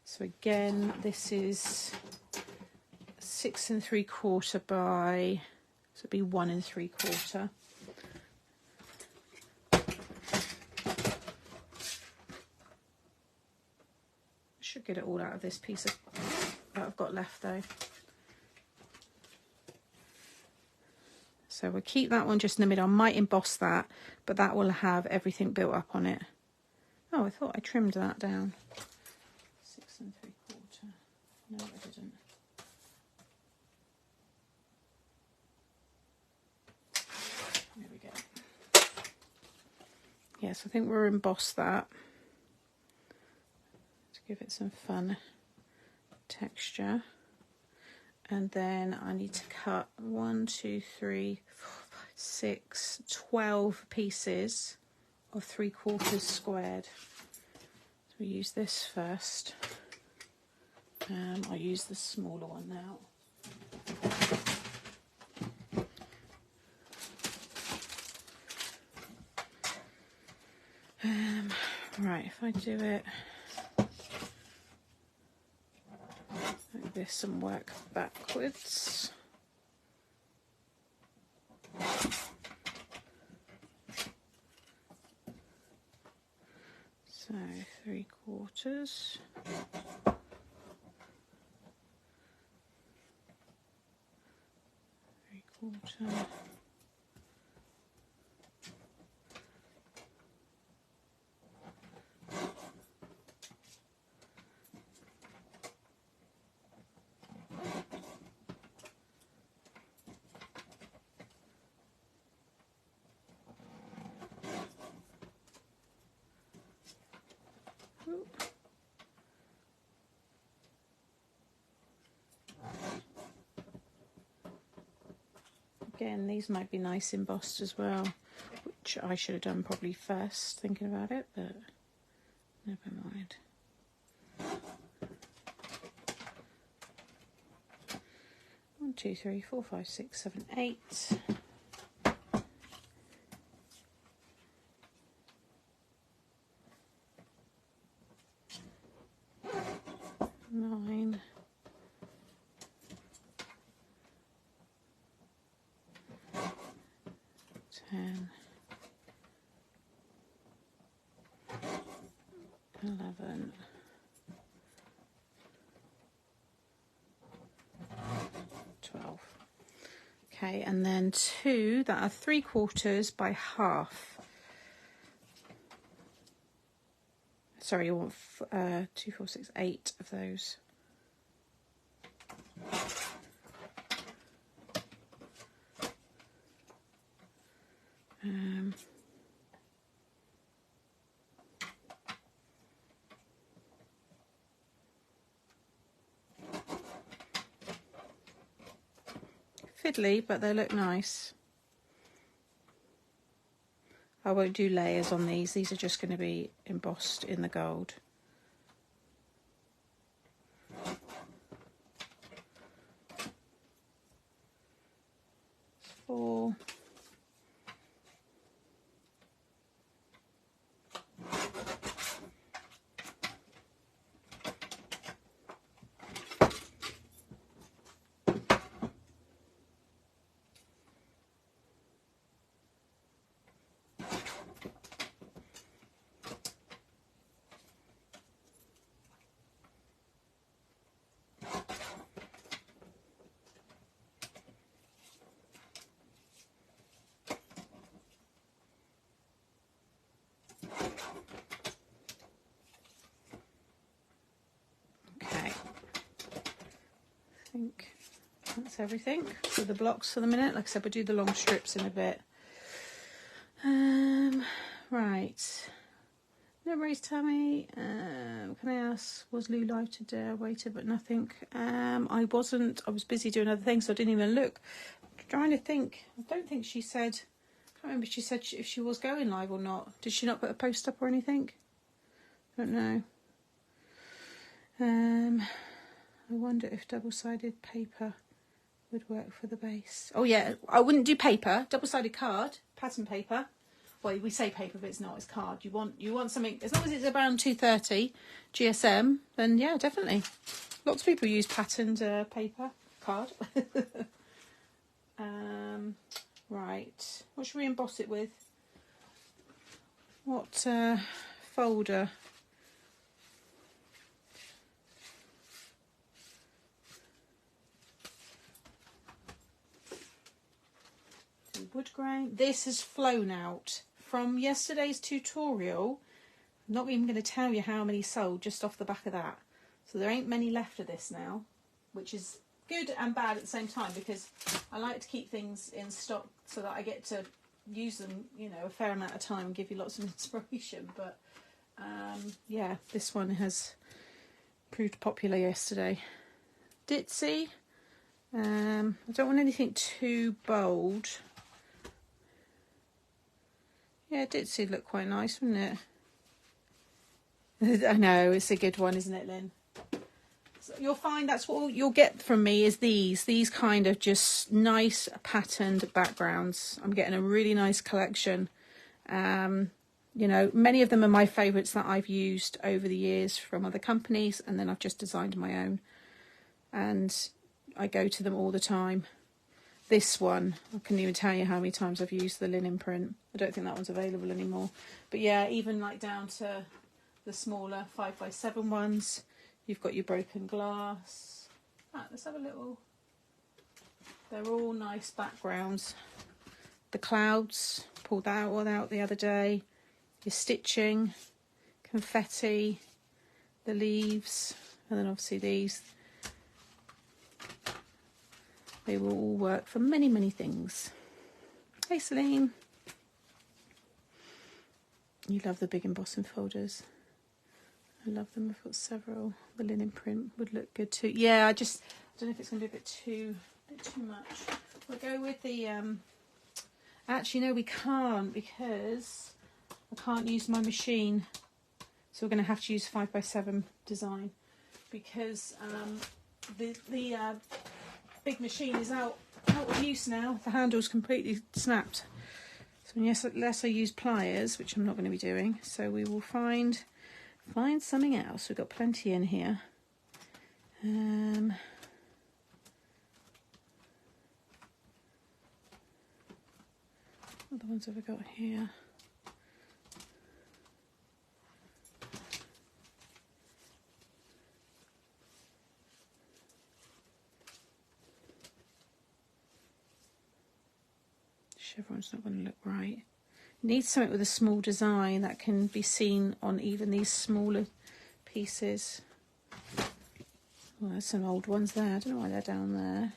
So again, this is 6 3/4 by, so it'd be 1 3/4. Should get it all out of this piece of that I've got left though. So we'll keep that one just in the middle. I might emboss that, but that will have everything built up on it. Oh, I thought I trimmed that down. 6 3/4. No, I didn't. There we go. Yes, I think we'll emboss that to give it some fun texture. And then I need to cut 1, 2, 3, 4, 5, 6, 12 pieces of 3/4 squared. So we use this first. I'll use the smaller one now. Right, if I do it like this and work backwards. So 3/4. 3/4. Again, these might be nice embossed as well, which I should have done probably first, thinking about it, but never mind. One, two, three, four, five, six, 7, 8. 9. 10, 11, 12. Okay, and then 2 that are 3/4 by half. Sorry, you want 2, 4, 6, 8 of those. Fiddly, but they look nice. I won't do layers on these. These are just going to be embossed in the gold. 4. 'Kay. I think that's everything for the blocks for the minute. Like I said, we'll do the long strips in a bit. Right. No worries, Tammy. Can I ask, was Lou live today? I waited, but nothing. I wasn't. I was busy doing other things, so I didn't even look. I'm trying to think. I don't think she said. I can't remember if she said if she was going live or not. Did she not put a post up or anything? I don't know. I wonder if double-sided paper would work for the base. Oh yeah, I wouldn't do paper. Double-sided card, pattern paper. Well, we say paper, but it's not. It's card. You want something as long as it's around 230 GSM. Then yeah, definitely. Lots of people use patterned paper card. Right. What should we emboss it with? What folder? Wood grain. This has flown out from yesterday's tutorial. I'm not even going to tell you how many sold just off the back of that. So there ain't many left of this now, which is good and bad at the same time, because I like to keep things in stock so that I get to use them, you know, a fair amount of time and give you lots of inspiration. But yeah, this one has proved popular yesterday. Ditzy. I don't want anything too bold. Yeah, Ditzy look quite nice, wouldn't it? I know, it's a good one, isn't it, Lynn? So you'll find that's what you'll get from me is these kind of just nice patterned backgrounds. I'm getting a really nice collection. You know, many of them are my favourites that I've used over the years from other companies, and then I've just designed my own. And I go to them all the time. This one, I couldn't even tell you how many times I've used the linen print. I don't think that one's available anymore. But yeah, even like down to the smaller 5x7 ones. You've got your broken glass. Let's have a little They're all nice backgrounds. The clouds, pulled that one out the other day. Your stitching, confetti, the leaves, and then obviously these. They will all work for many, many things. Hey Celine. You love the big embossing folders. I love them. I've got several. The linen print would look good too. Yeah, I don't know if it's going to be a bit too much. We'll go with the... Actually, no, we can't because I can't use my machine. So we're going to have to use 5x7 design because the big machine is out of use now. The handle's completely snapped. So unless I use pliers, which I'm not going to be doing, so we will find something else. We've got plenty in here. What other ones have I got here? Chevron's not going to look right. Need something with a small design that can be seen on even these smaller pieces. Well, there's some old ones there. I don't know why they're down there.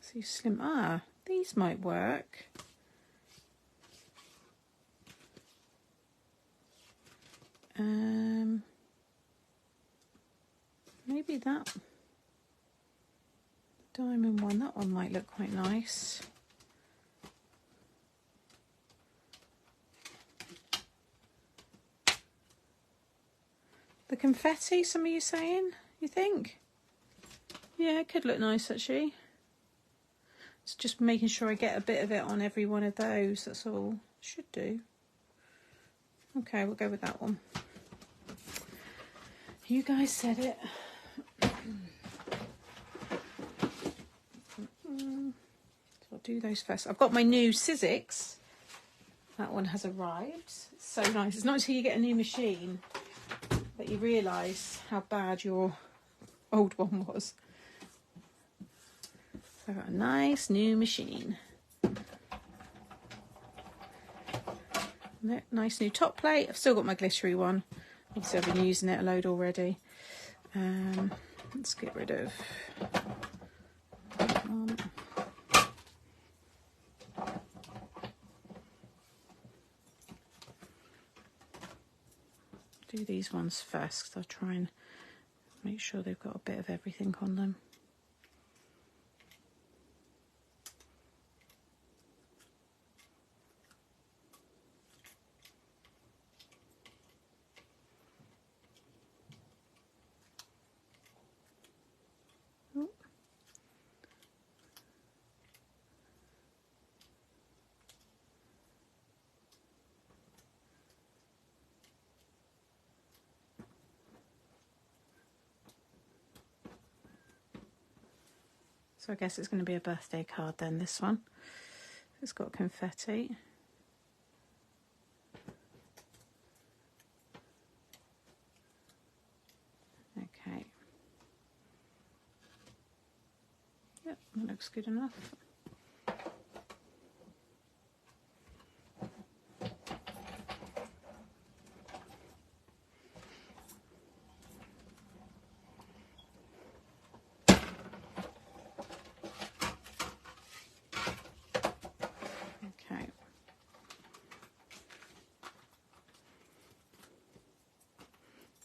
See, slim. Ah, these might work. Maybe that diamond one, that one might look quite nice. The confetti, some of you saying, you think? Yeah, it could look nice actually. It's just making sure I get a bit of it on every one of those, that's all. Should do. Okay, we'll go with that one. You guys said it. So I'll do those first. I've got my new Sizzix. That one has arrived. It's so nice. It's not until you get a new machine that you realise how bad your old one was. So I've got a nice new machine. Nice new top plate. I've still got my glittery one. Obviously I've been using it a load already. Let's get rid of that one. Do these ones first because I'll try and make sure they've got a bit of everything on them. So I guess it's going to be a birthday card then, this one. It's got confetti. Okay. Yep, that looks good enough.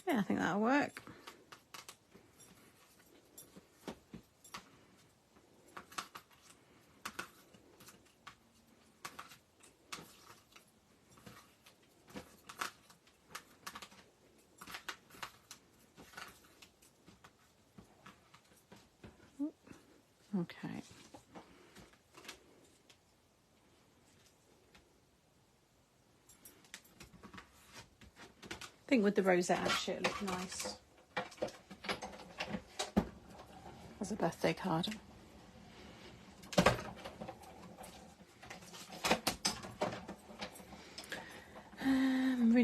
Yeah, I think that'll work. Okay. I think with the rosette actually it'll look nice as a birthday card.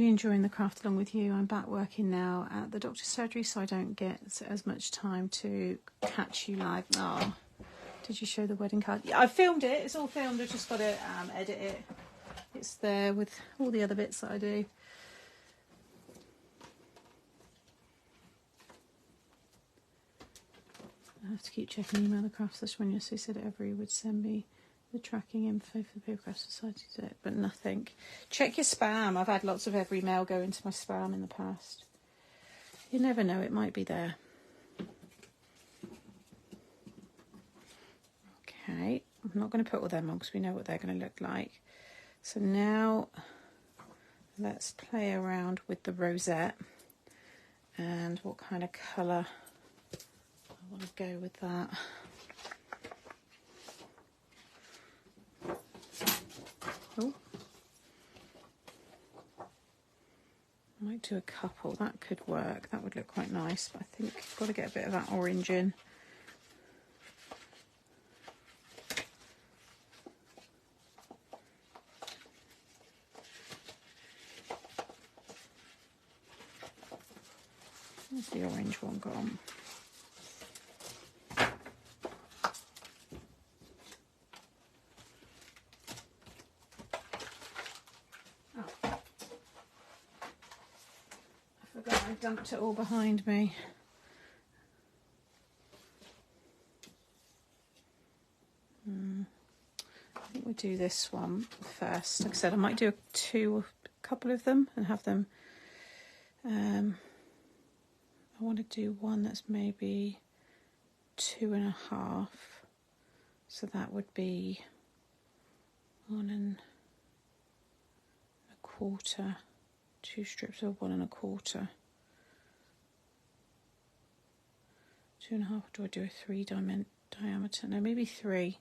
really enjoying the craft along with you. I'm back working now at the doctor's surgery, so I don't get as much time to catch you live. Oh, did you show the wedding card? Yeah, I filmed it. It's all filmed. I've just got to edit it. It's there with all the other bits that I do. I have to keep checking email the craft session when you said every would send me the tracking info for the Paper Craft Society to it, but nothing. Check your spam. I've had lots of every mail go into my spam in the past. You never know, it might be there. Okay, I'm not going to put all them on because we know what they're going to look like. So now let's play around with the rosette and what kind of colour I want to go with that. Oh, I might do a couple. That could work. That would look quite nice. But I think I've got to get a bit of that orange in. Where's the orange one gone? I dumped it all behind me. I think we'll do this one first. Like I said, I might do a couple of them and have them. I want to do one that's maybe 2.5. So that would be 1.25. 2 strips of 1.25. 2.5, do I do a 3 diameter? No, maybe 3.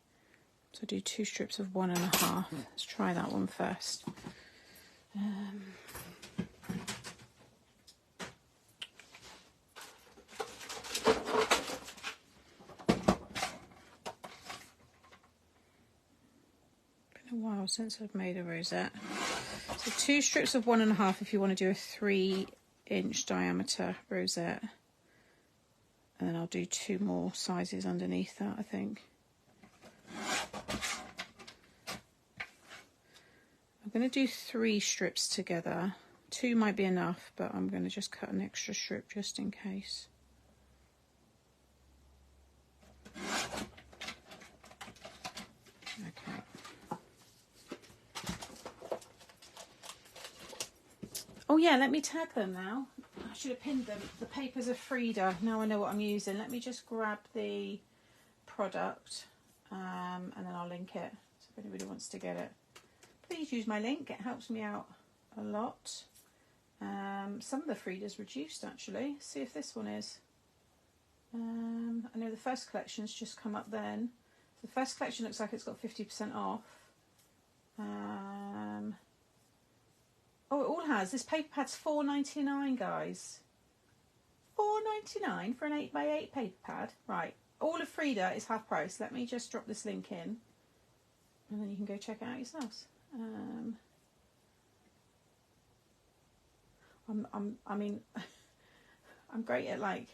So I do 2 strips of 1.5. Let's try that one first. Been a while since I've made a rosette. So 2 strips of 1.5 if you want to do a 3-inch diameter rosette. And then I'll do 2 more sizes underneath that, I think. I'm going to do 3 strips together. 2 might be enough, but I'm going to just cut an extra strip just in case. Okay. Oh yeah, let me tag them now. I should have pinned them. The papers are Frida. Now I know what I'm using. Let me just grab the product and then I'll link it. So if anybody wants to get it, please use my link. It helps me out a lot. Some of the Frida's reduced actually. See if this one is. I know the first collection's just come up then. The first collection looks like it's got 50% off. Oh, it all has. This paper pad's $4.99, guys. $4.99 for an 8x8 paper pad. Right. All of Frida is half price. Let me just drop this link in, and then you can go check it out yourselves. I mean, I'm great at like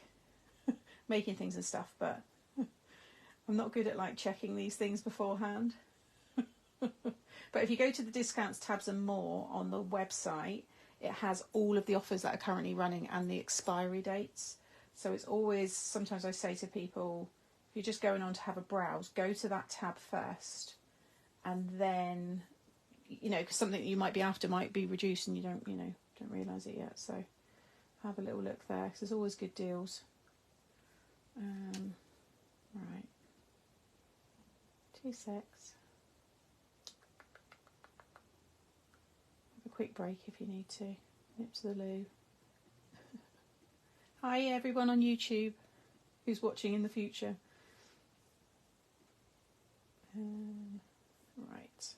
making things and stuff, but I'm not good at like checking these things beforehand. But if you go to the discounts tabs and more on the website, it has all of the offers that are currently running and the expiry dates. So it's always, sometimes I say to people, if you're just going on to have a browse, go to that tab first, and then, you know, because something that you might be after might be reduced and you don't realise it yet. So have a little look there, because there's always good deals. Right. 2 secs. Quick break if you need to. Nip to the loo. Hi everyone on YouTube who's watching in the future. Right.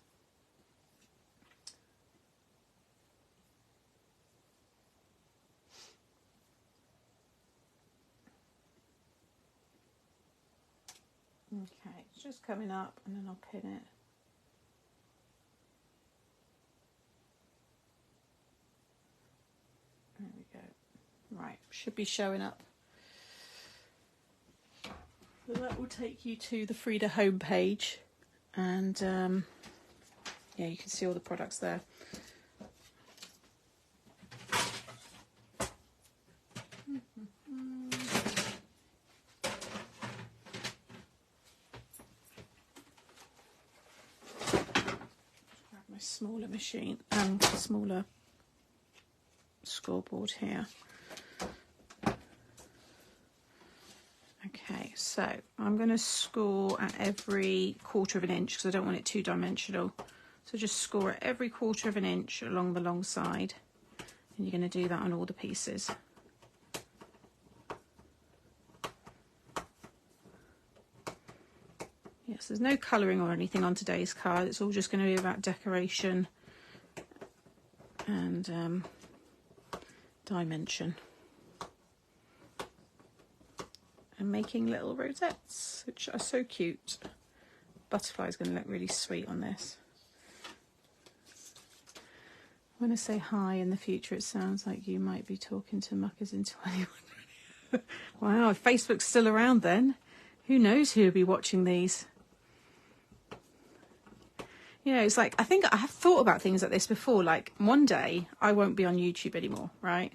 Okay, it's just coming up and then I'll pin it. should be showing up. So that will take you to the Frida homepage, and yeah, you can see all the products there. Grab my smaller machine and smaller scoreboard here. Okay, so I'm going to score at every 1/4 of an inch because I don't want it two-dimensional. So just score at every 1/4 of an inch along the long side, and you're going to do that on all the pieces. Yes, there's no colouring or anything on today's card. It's all just going to be about decoration and dimension. And making little rosettes, which are so cute. Butterfly is going to look really sweet on this. When I say hi in the future, it sounds like you might be talking to muckers in 21. Wow, if Facebook's still around then, who knows who'll be watching these. You know, it's like, I think I have thought about things like this before, like one day I won't be on YouTube anymore, right?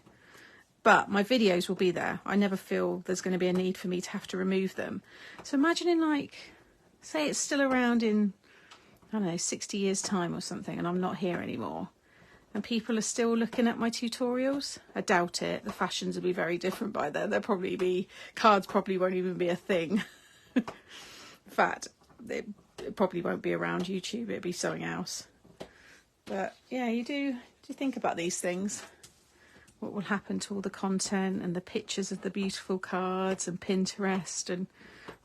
But my videos will be there. I never feel there's going to be a need for me to have to remove them. So imagining, like, say it's still around in, I don't know, 60 years time or something, and I'm not here anymore, and people are still looking at my tutorials. I doubt it. The fashions will be very different by then. There'll probably be, cards probably won't even be a thing. In fact, it probably won't be around YouTube. It'll be something else. But yeah, you do think about these things. What will happen to all the content and the pictures of the beautiful cards and Pinterest, and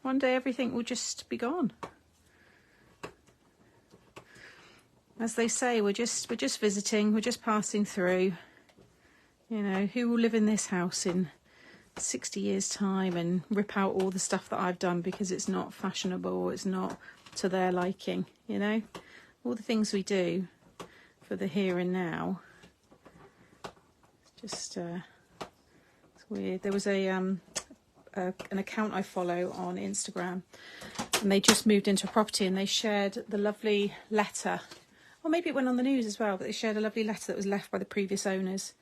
one day everything will just be gone. As they say, we're just visiting, we're just passing through. You know, who will live in this house in 60 years time and rip out all the stuff that I've done because it's not fashionable, it's not to their liking, you know? All the things we do for the here and now. Just it's weird. There was an account I follow on Instagram, and they just moved into a property, and they shared the lovely letter, or maybe it went on the news as well, but they shared a lovely letter that was left by the previous owners,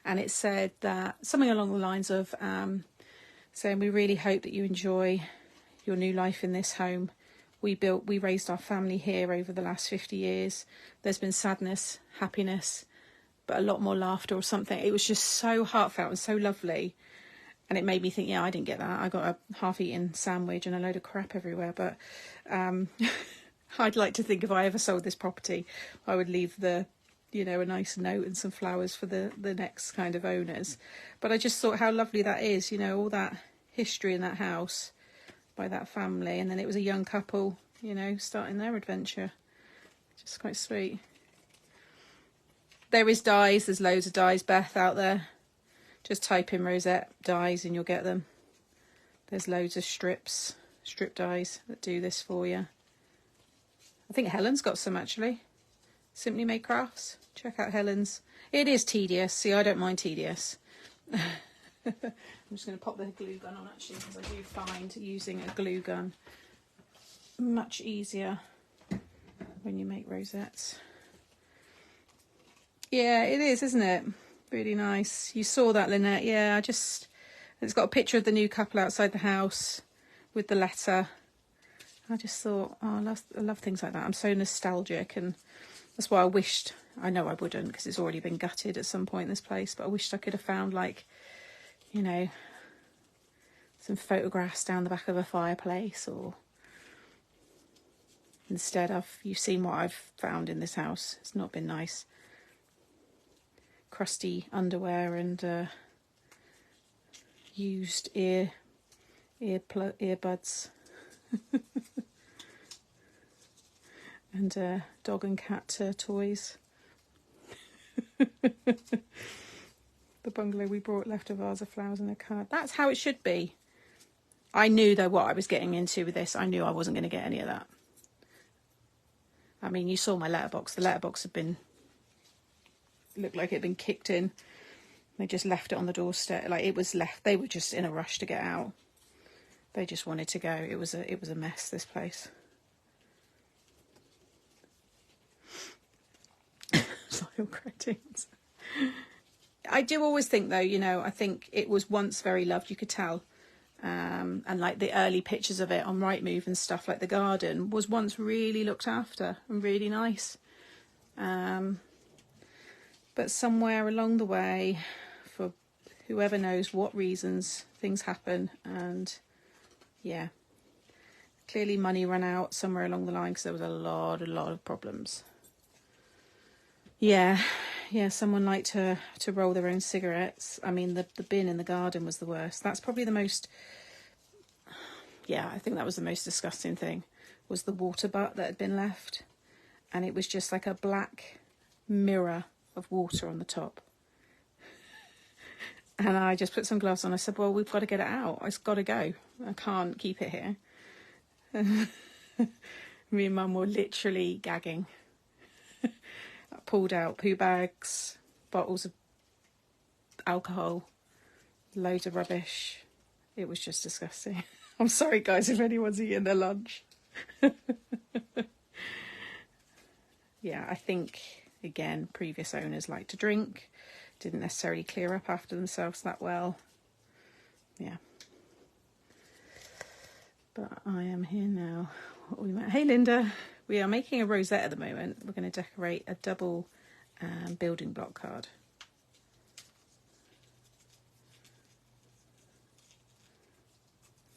and it said that something along the lines of saying, we really hope that you enjoy your new life in this home. We raised our family here over the last 50 years. There's been sadness, happiness, but a lot more laughter or something. It was just so heartfelt and so lovely, and it made me think, yeah, I didn't get that. I got a half-eaten sandwich and a load of crap everywhere, but I'd like to think if I ever sold this property, I would leave a nice note and some flowers for the next kind of owners. But I just thought how lovely that is, you know, all that history in that house by that family, and then it was a young couple, you know, starting their adventure. Just quite sweet. There is dies, there's loads of dies, Beth, out there. Just type in Rosette dies and you'll get them. There's loads of strip dies that do this for you. I think Helen's got some actually. Simply Made Crafts. Check out Helen's. It is tedious. See, I don't mind tedious. I'm just going to pop the glue gun on actually, because I do find using a glue gun much easier when you make rosettes. Yeah, it is, isn't it? Really nice. You saw that, Lynette. Yeah, it's got a picture of the new couple outside the house with the letter. I just thought, oh, I love things like that. I'm so nostalgic, and that's why I know I wouldn't, because it's already been gutted at some point in this place, but I wished I could have found, like, you know, some photographs down the back of a fireplace, or instead you've seen what I've found in this house. It's not been nice. Crusty underwear and used earbuds and dog and cat toys. The bungalow we brought left a vase of flowers and a card. That's how it should be. I knew though what I was getting into with this. I knew I wasn't going to get any of that. I mean, you saw my letterbox. The letterbox looked like it had been kicked in. They just left it on the doorstep. Like, it was left. They were just in a rush to get out. They just wanted to go. It was a mess, this place. Soil cratings. I do always think, though, you know, I think it was once very loved. You could tell. And like the early pictures of it on Rightmove and stuff, like the garden was once really looked after and really nice. But somewhere along the way, for whoever knows what reasons, things happen, and yeah, clearly money ran out somewhere along the line because there was a lot of problems. Yeah, someone liked to roll their own cigarettes. I mean, the bin in the garden was the worst. That's probably the most, I think that was the most disgusting thing, was the water butt that had been left. And it was just like a black mirror of water on the top. And I just put some gloves on. I said, well, we've got to get it out. It's got to go. I can't keep it here. Me and Mum were literally gagging. I pulled out poo bags, bottles of alcohol, loads of rubbish. It was just disgusting. I'm sorry, guys, if anyone's eating their lunch. Yeah, I think, again, previous owners liked to drink, didn't necessarily clear up after themselves that well. Yeah. But I am here now. Hey, Linda. We are making a rosette at the moment. We're going to decorate a double building block card.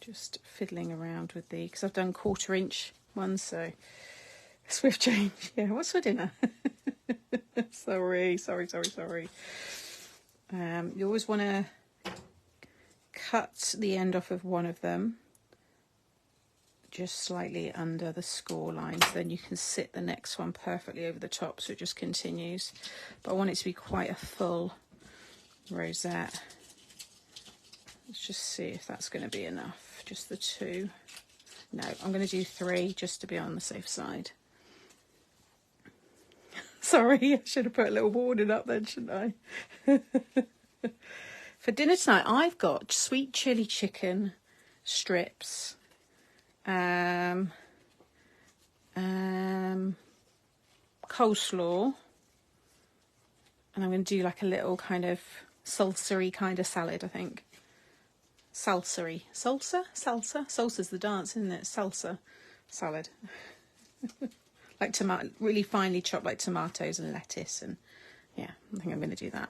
Just fiddling around with the, because I've done 1/4 inch ones, so swift change. Yeah, what's for dinner? Sorry. You always want to cut the end off of one of them just slightly under the score line, so then you can sit the next one perfectly over the top, so it just continues. But I want it to be quite a full rosette. Let's just see if that's going to be enough. Just the 2. No, I'm going to do 3 just to be on the safe side. Sorry, I should have put a little warning up then, shouldn't I? For dinner tonight, I've got sweet chili chicken strips, coleslaw, and I'm going to do like a little kind of salsa-y kind of salad, I think. Salsa-y. Salsa's the dance, isn't it? Salsa salad. Like tomato, really finely chopped, like tomatoes and lettuce, and yeah, I think I'm going to do that.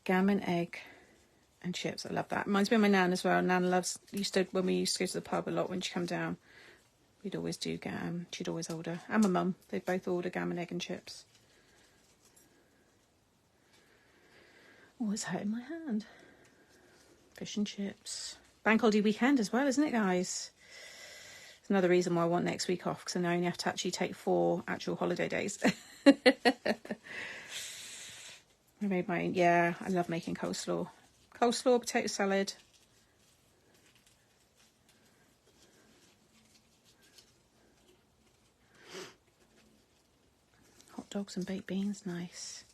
Gammon, egg and chips. I love that. Reminds me of my nan as well. Nan when we used to go to the pub a lot when she come down, we'd always do she'd always order, and my mum, they'd both order gammon, egg and chips. Oh, it's hurting my hand. Fish and chips. Bank holiday weekend as well, isn't it, guys? It's another reason why I want next week off, because I only have to actually take 4 actual holiday days. I made I love making coleslaw. Coleslaw, potato salad. Hot dogs and baked beans, nice.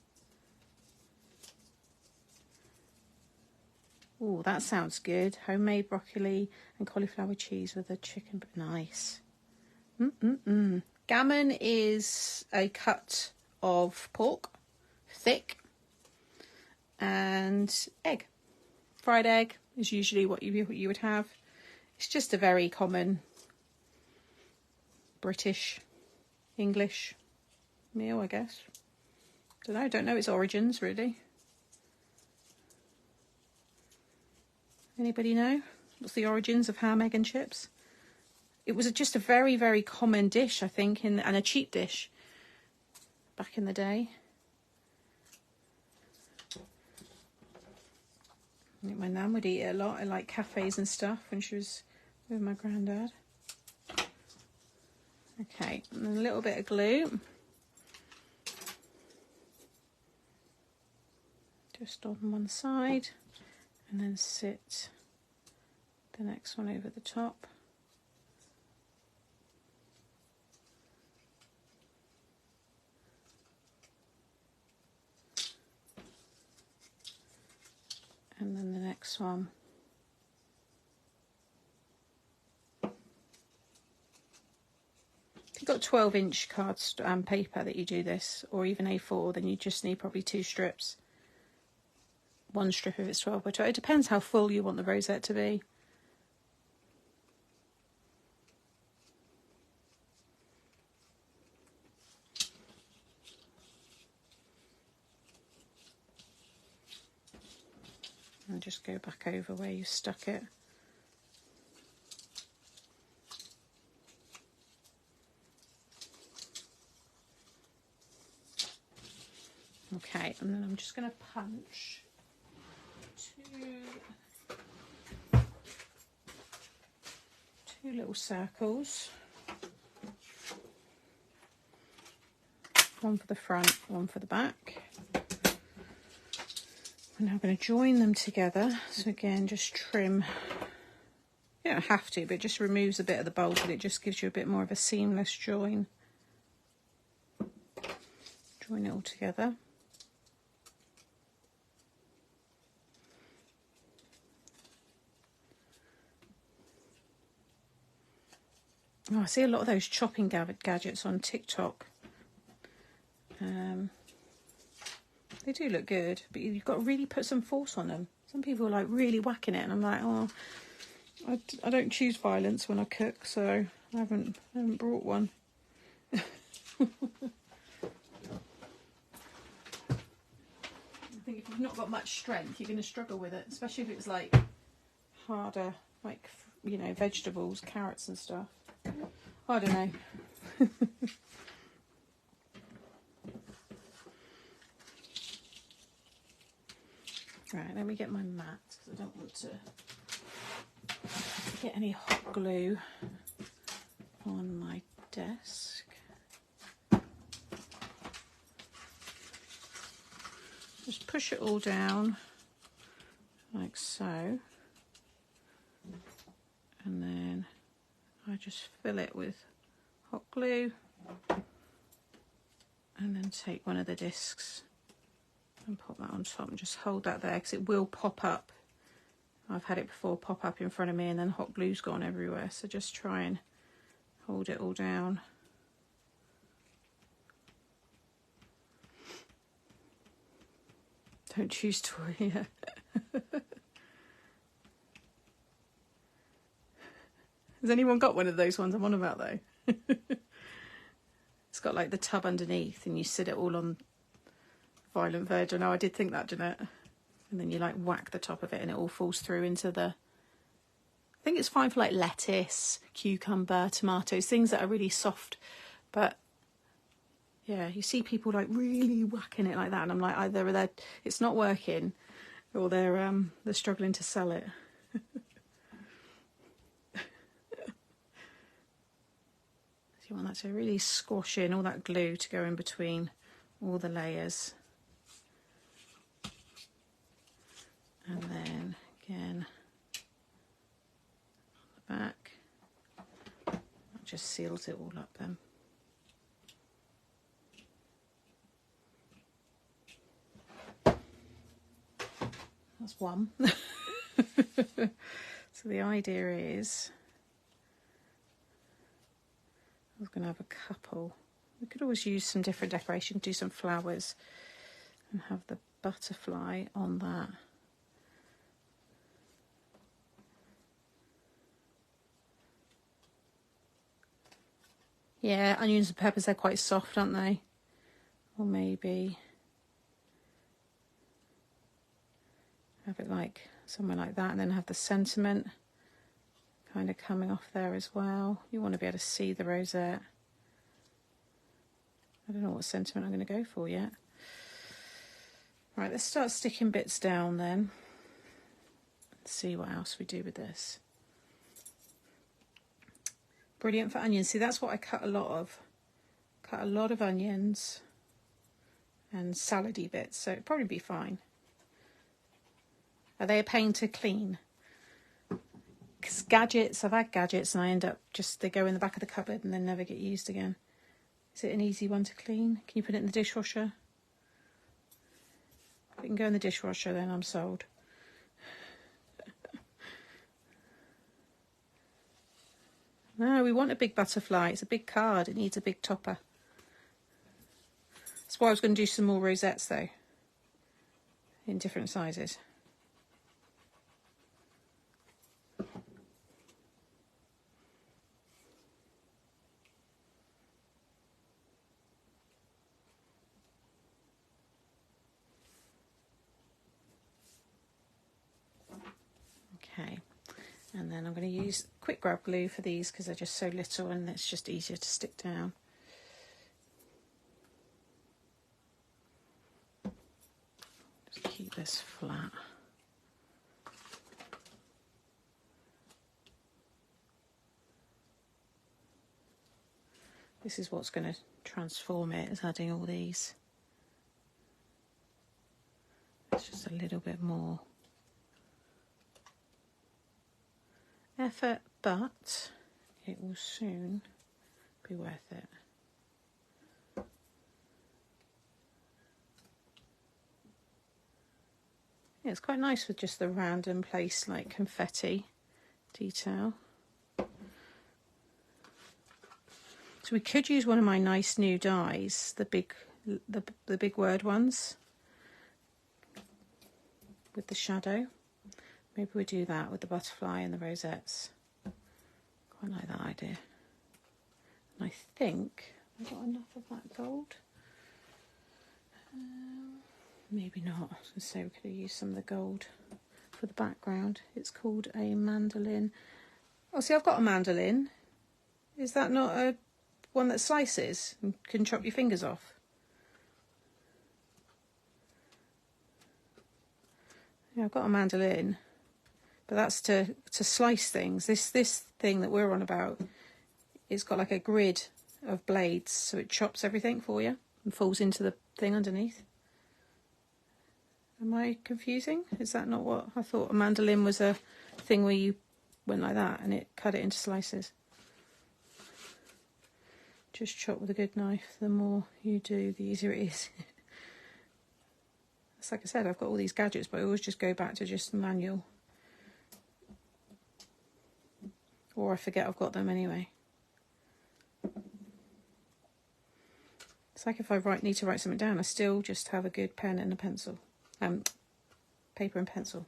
Oh, that sounds good. Homemade broccoli and cauliflower cheese with a chicken, but nice. Gammon is a cut of pork, thick, and egg. Fried egg is usually what you would have. It's just a very common British, English meal, I guess. Don't know its origins, really. Anybody know? What's the origins of ham, egg and chips? It was just a very, very common dish, I think, and a cheap dish back in the day. I think my nan would eat it a lot at like cafes and stuff when she was with my granddad. Okay, and a little bit of glue. Just on one side. And then sit the next one over the top. And then the next one. If you've got 12-inch card paper that you do this, or even A4, then you just need probably 2 strips. 1 strip if it's 12 by 12. It depends how full you want the rosette to be. And just go back over where you stuck it. Okay, and then I'm just going to punch 2 little circles. One for the front, one for the back. And now I'm going to join them together. So again, just trim. You don't have to, but it just removes a bit of the bulk and it just gives you a bit more of a seamless join. Join it all together. Oh, I see a lot of those chopping gadgets on TikTok. They do look good, but you've got to really put some force on them. Some people are like really whacking it, and I'm like, oh, I don't choose violence when I cook, so I haven't brought one. I think if you've not got much strength, you're going to struggle with it, especially if it's like harder, like, you know, vegetables, carrots and stuff. I don't know. Right, let me get my mat because I don't want to get any hot glue on my desk. Just push it all down like so, and then I just fill it with hot glue and then take one of the discs and pop that on top and just hold that there because it will pop up. I've had it before pop up in front of me and then hot glue's gone everywhere, so just try and hold it all down. Don't choose toy. Yeah. Has anyone got one of those ones I'm on about though? It's got like the tub underneath and you sit it all on Violent Virgin. Oh, I did think that, Jeanette. And then you like whack the top of it and it all falls through into the... I think it's fine for like lettuce, cucumber, tomatoes, things that are really soft. But yeah, you see people like really whacking it like that and I'm like, either it's not working or they're struggling to sell it. You want that to really squash in, all that glue to go in between all the layers. And then again on the back, that just seals it all up then. That's one. So the idea is I was going to have a couple. We could always use some different decoration, do some flowers and have the butterfly on that. Yeah, onions and peppers, they're quite soft, aren't they? Or maybe have it like somewhere like that and then have the sentiment kind of coming off there as well. You want to be able to see the rosette. I don't know what sentiment I'm going to go for yet. Right, let's start sticking bits down then. Let's see what else we do with this. Brilliant for onions. See, that's what I cut a lot of. Cut a lot of onions and salady bits, so it'd probably be fine. Are they a pain to clean? Because gadgets, I've had gadgets and I end up they go in the back of the cupboard and then never get used again. Is it an easy one to clean? Can you put it in the dishwasher? If it can go in the dishwasher, then I'm sold. No, we want a big butterfly. It's a big card. It needs a big topper. That's why I was going to do some more rosettes though, in different sizes. Okay, and then I'm going to use quick grab glue for these because they're just so little and it's just easier to stick down. Just keep this flat. This is what's going to transform it, is adding all these. It's just a little bit more effort, but it will soon be worth it. Yeah, it's quite nice with just the random place like confetti detail. So we could use one of my nice new dies, the big word ones with the shadow. Maybe we do that with the butterfly and the rosettes. Quite like that idea. And I think I've got enough of that gold. Maybe not. I was going to say we could have used some of the gold for the background. It's called a mandolin. Oh, see, I've got a mandolin. Is that not a one that slices and can chop your fingers off? Yeah, I've got a mandolin, but that's to slice things. This thing that we're on about, it's got like a grid of blades, so it chops everything for you and falls into the thing underneath. Am I confusing? Is that not what I thought? A mandolin was a thing where you went like that and it cut it into slices. Just chop with a good knife. The more you do, the easier it is. It's like I said, I've got all these gadgets, but I always just go back to just manual. Or I forget I've got them anyway. It's like if I need to write something down, I still just have a good pen and a pencil. Paper and pencil.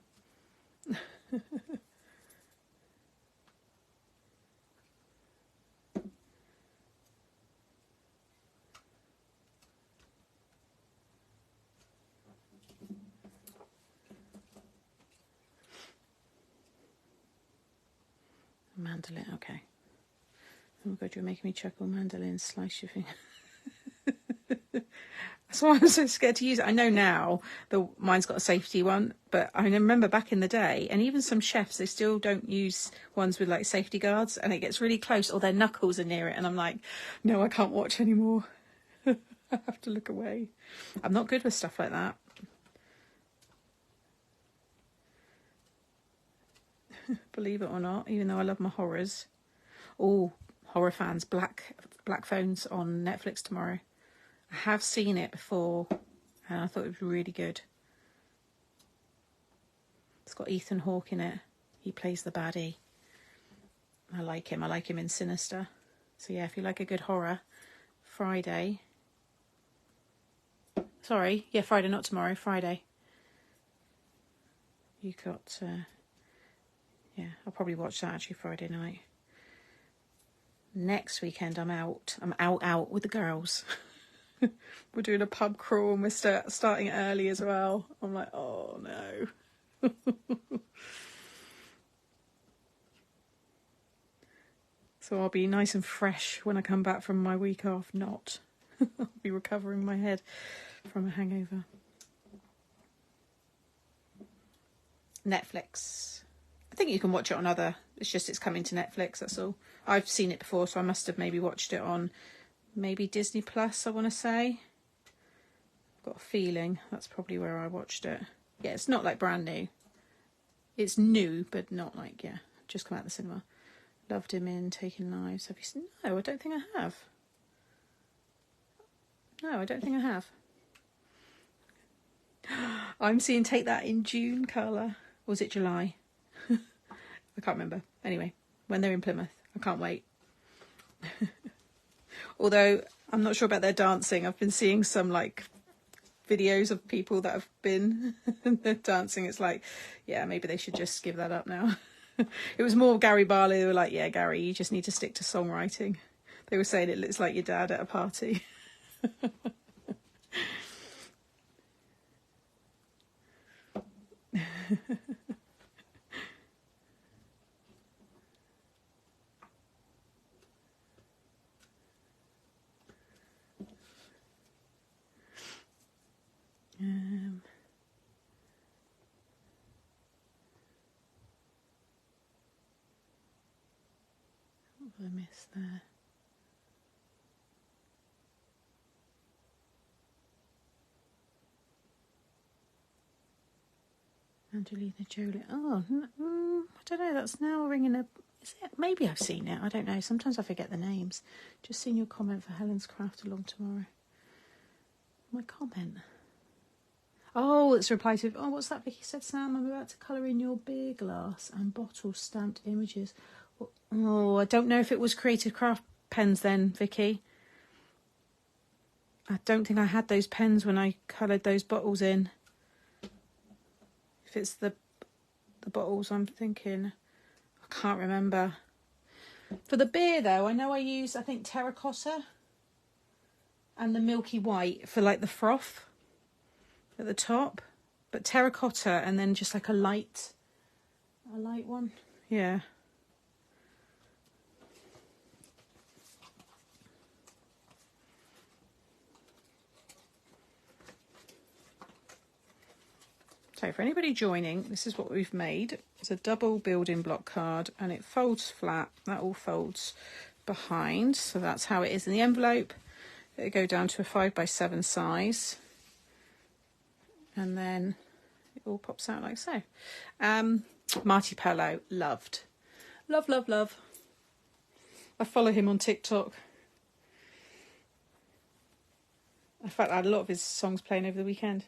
Mandolin, okay. Oh my god, you're making me chuckle. Mandolin, slice your finger. That's why I'm so scared to use it. I know now mine's got a safety one, but I remember back in the day, and even some chefs, they still don't use ones with like safety guards, and it gets really close or their knuckles are near it, and I'm like, no, I can't watch anymore. I have to look away. I'm not good with stuff like that. Believe it or not, even though I love my horrors. Oh, horror fans, Black Phone's on Netflix tomorrow. I have seen it before and I thought it was really good. It's got Ethan Hawke in it. He plays the baddie. I like him. I like him in Sinister. So yeah, if you like a good horror, Friday. Sorry, yeah, Friday, not tomorrow, Friday. You got, yeah, I'll probably watch that actually Friday night. Next weekend I'm out. I'm out with the girls. We're doing a pub crawl and we're starting early as well. I'm like, oh no. So I'll be nice and fresh when I come back from my week off. Not. I'll be recovering my head from a hangover. Netflix. I think you can watch it on other. It's just it's coming to Netflix, that's all. I've seen it before, so I must have maybe watched it on maybe Disney Plus, I want to say. I've got a feeling that's probably where I watched it. Yeah, it's not like brand new. It's new, but not like, yeah, just come out of the cinema. Loved him in Taking Lives. Have you seen? No, I don't think I have. No, I don't think I have. I'm seeing Take That in June, Carla. Or was it July? I can't remember. Anyway, when they're in Plymouth. I can't wait. Although I'm not sure about their dancing. I've been seeing some like videos of people that have been dancing. It's like, yeah, maybe they should just give that up now. It was more Gary Barley. They were like, yeah, Gary, you just need to stick to songwriting. They were saying it looks like your dad at a party. What have I missed there? Angelina Jolie. Oh, I don't know. That's now ringing a... Is it? Maybe I've seen it. I don't know. Sometimes I forget the names. Just seen your comment for Helen's Craft along tomorrow. My comment. Oh, it's a reply to... Oh, what's that? Vicky said, Sam, I'm about to colour in your beer glass and bottle stamped images. Oh, I don't know if it was Creative Craft pens then, Vicky. I don't think I had those pens when I coloured those bottles in. If it's the bottles I'm thinking, I can't remember. For the beer though, I know I use, I think, terracotta and the milky white for like the froth at the top, but terracotta and then just like a light one. Yeah. So for anybody joining, this is what we've made. It's a double building block card and it folds flat. That all folds behind. So that's how it is in the envelope. It'll go down to a 5x7 size. And then it all pops out like so. Marty Pello, loved. Love, love, love. I follow him on TikTok. In fact, I had a lot of his songs playing over the weekend.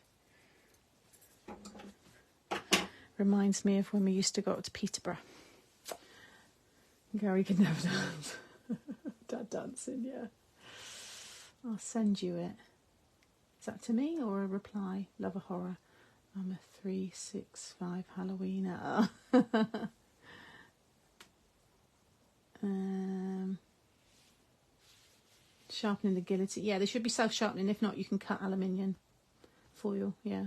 Reminds me of when we used to go up to Peterborough. Gary could never dance. Dad dancing, yeah. I'll send you it. Is that to me or a reply? Love a horror. I'm a 365 Halloweener. Sharpening the guillotine. Yeah, they should be self-sharpening. If not, you can cut aluminium foil. Yeah.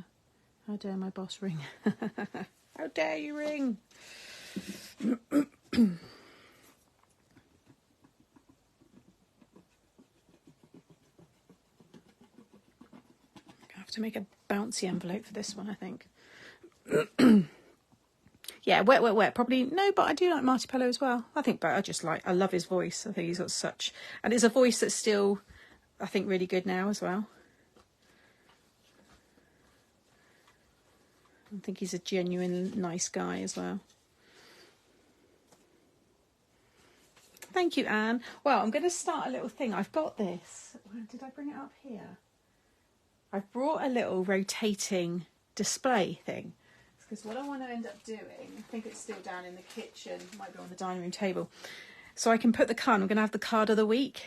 How dare my boss ring? How dare you ring? I have to make a bouncy envelope for this one, I think. Yeah, wet, wet, wet. Probably no, but I do like Marty Pello as well. I love his voice. I think he's got such, and it's a voice that's still, I think, really good now as well. I think he's a genuine nice guy as well. Thank you, Anne. Well, I'm going to start a little thing. I've got this. Did I bring it up here? I've brought a little rotating display thing. Because what I want to end up doing, I think it's still down in the kitchen, might be on the dining room table. So I can put the card, I'm going to have the card of the week.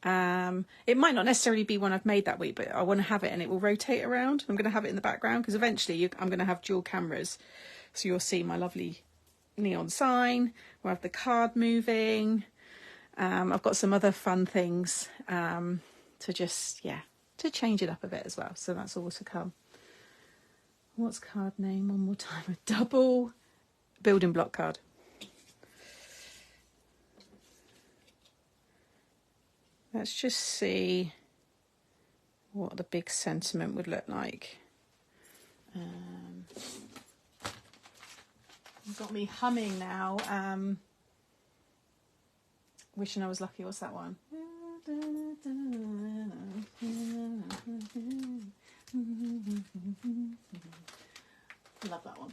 It might not necessarily be one I've made that week, but I want to have it and it will rotate around. I'm going to have it in the background because eventually I'm going to have dual cameras. So you'll see my lovely neon sign. We'll have the card moving. I've got some other fun things to just, to change it up a bit as well. So that's all to come. What's card name? One more time. A double building block card. Let's just see what the big sentiment would look like. You've got me humming now. Wishing I was lucky. What's that one? Love that one.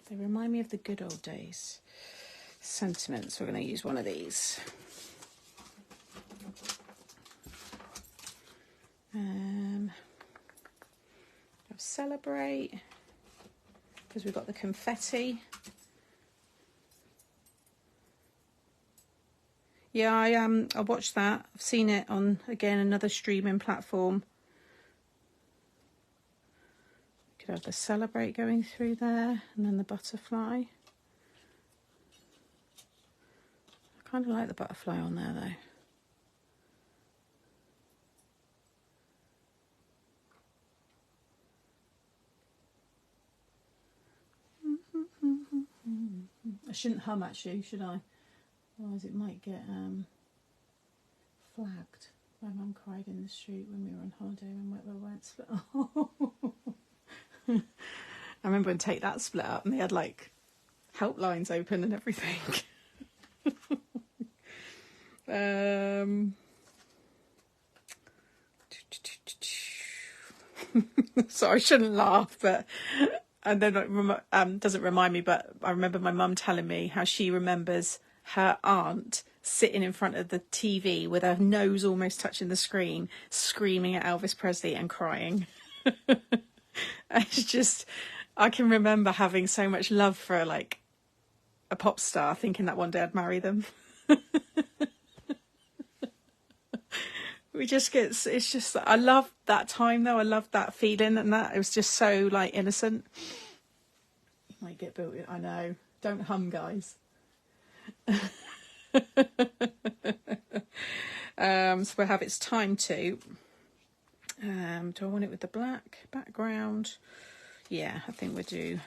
They remind me of the good old days. Sentiments. We're going to use one of these. Celebrate, because we've got the confetti. Yeah, I watched that. I've seen it on, again, another streaming platform. You could have the Celebrate going through there, and then the butterfly. I kind of like the butterfly on there though. I shouldn't hum actually, should I? Otherwise it might get flagged. My mum cried in the street when we were on holiday when Wet Wet Wet split up. I remember when Take That split up and they had like helplines open and everything. So I shouldn't laugh, but and then it doesn't remind me, but I remember my mum telling me how she remembers her aunt sitting in front of the TV with her nose almost touching the screen, screaming at Elvis Presley and crying. It's just, I can remember having so much love for like a pop star, thinking that one day I'd marry them. We just get, it's just, I love that time though. I love that feeling, and that it was just so like innocent. Might get built in, I know. Don't hum, guys. So we'll have It's Time To. Do I want it with the black background? Yeah, I think we'll do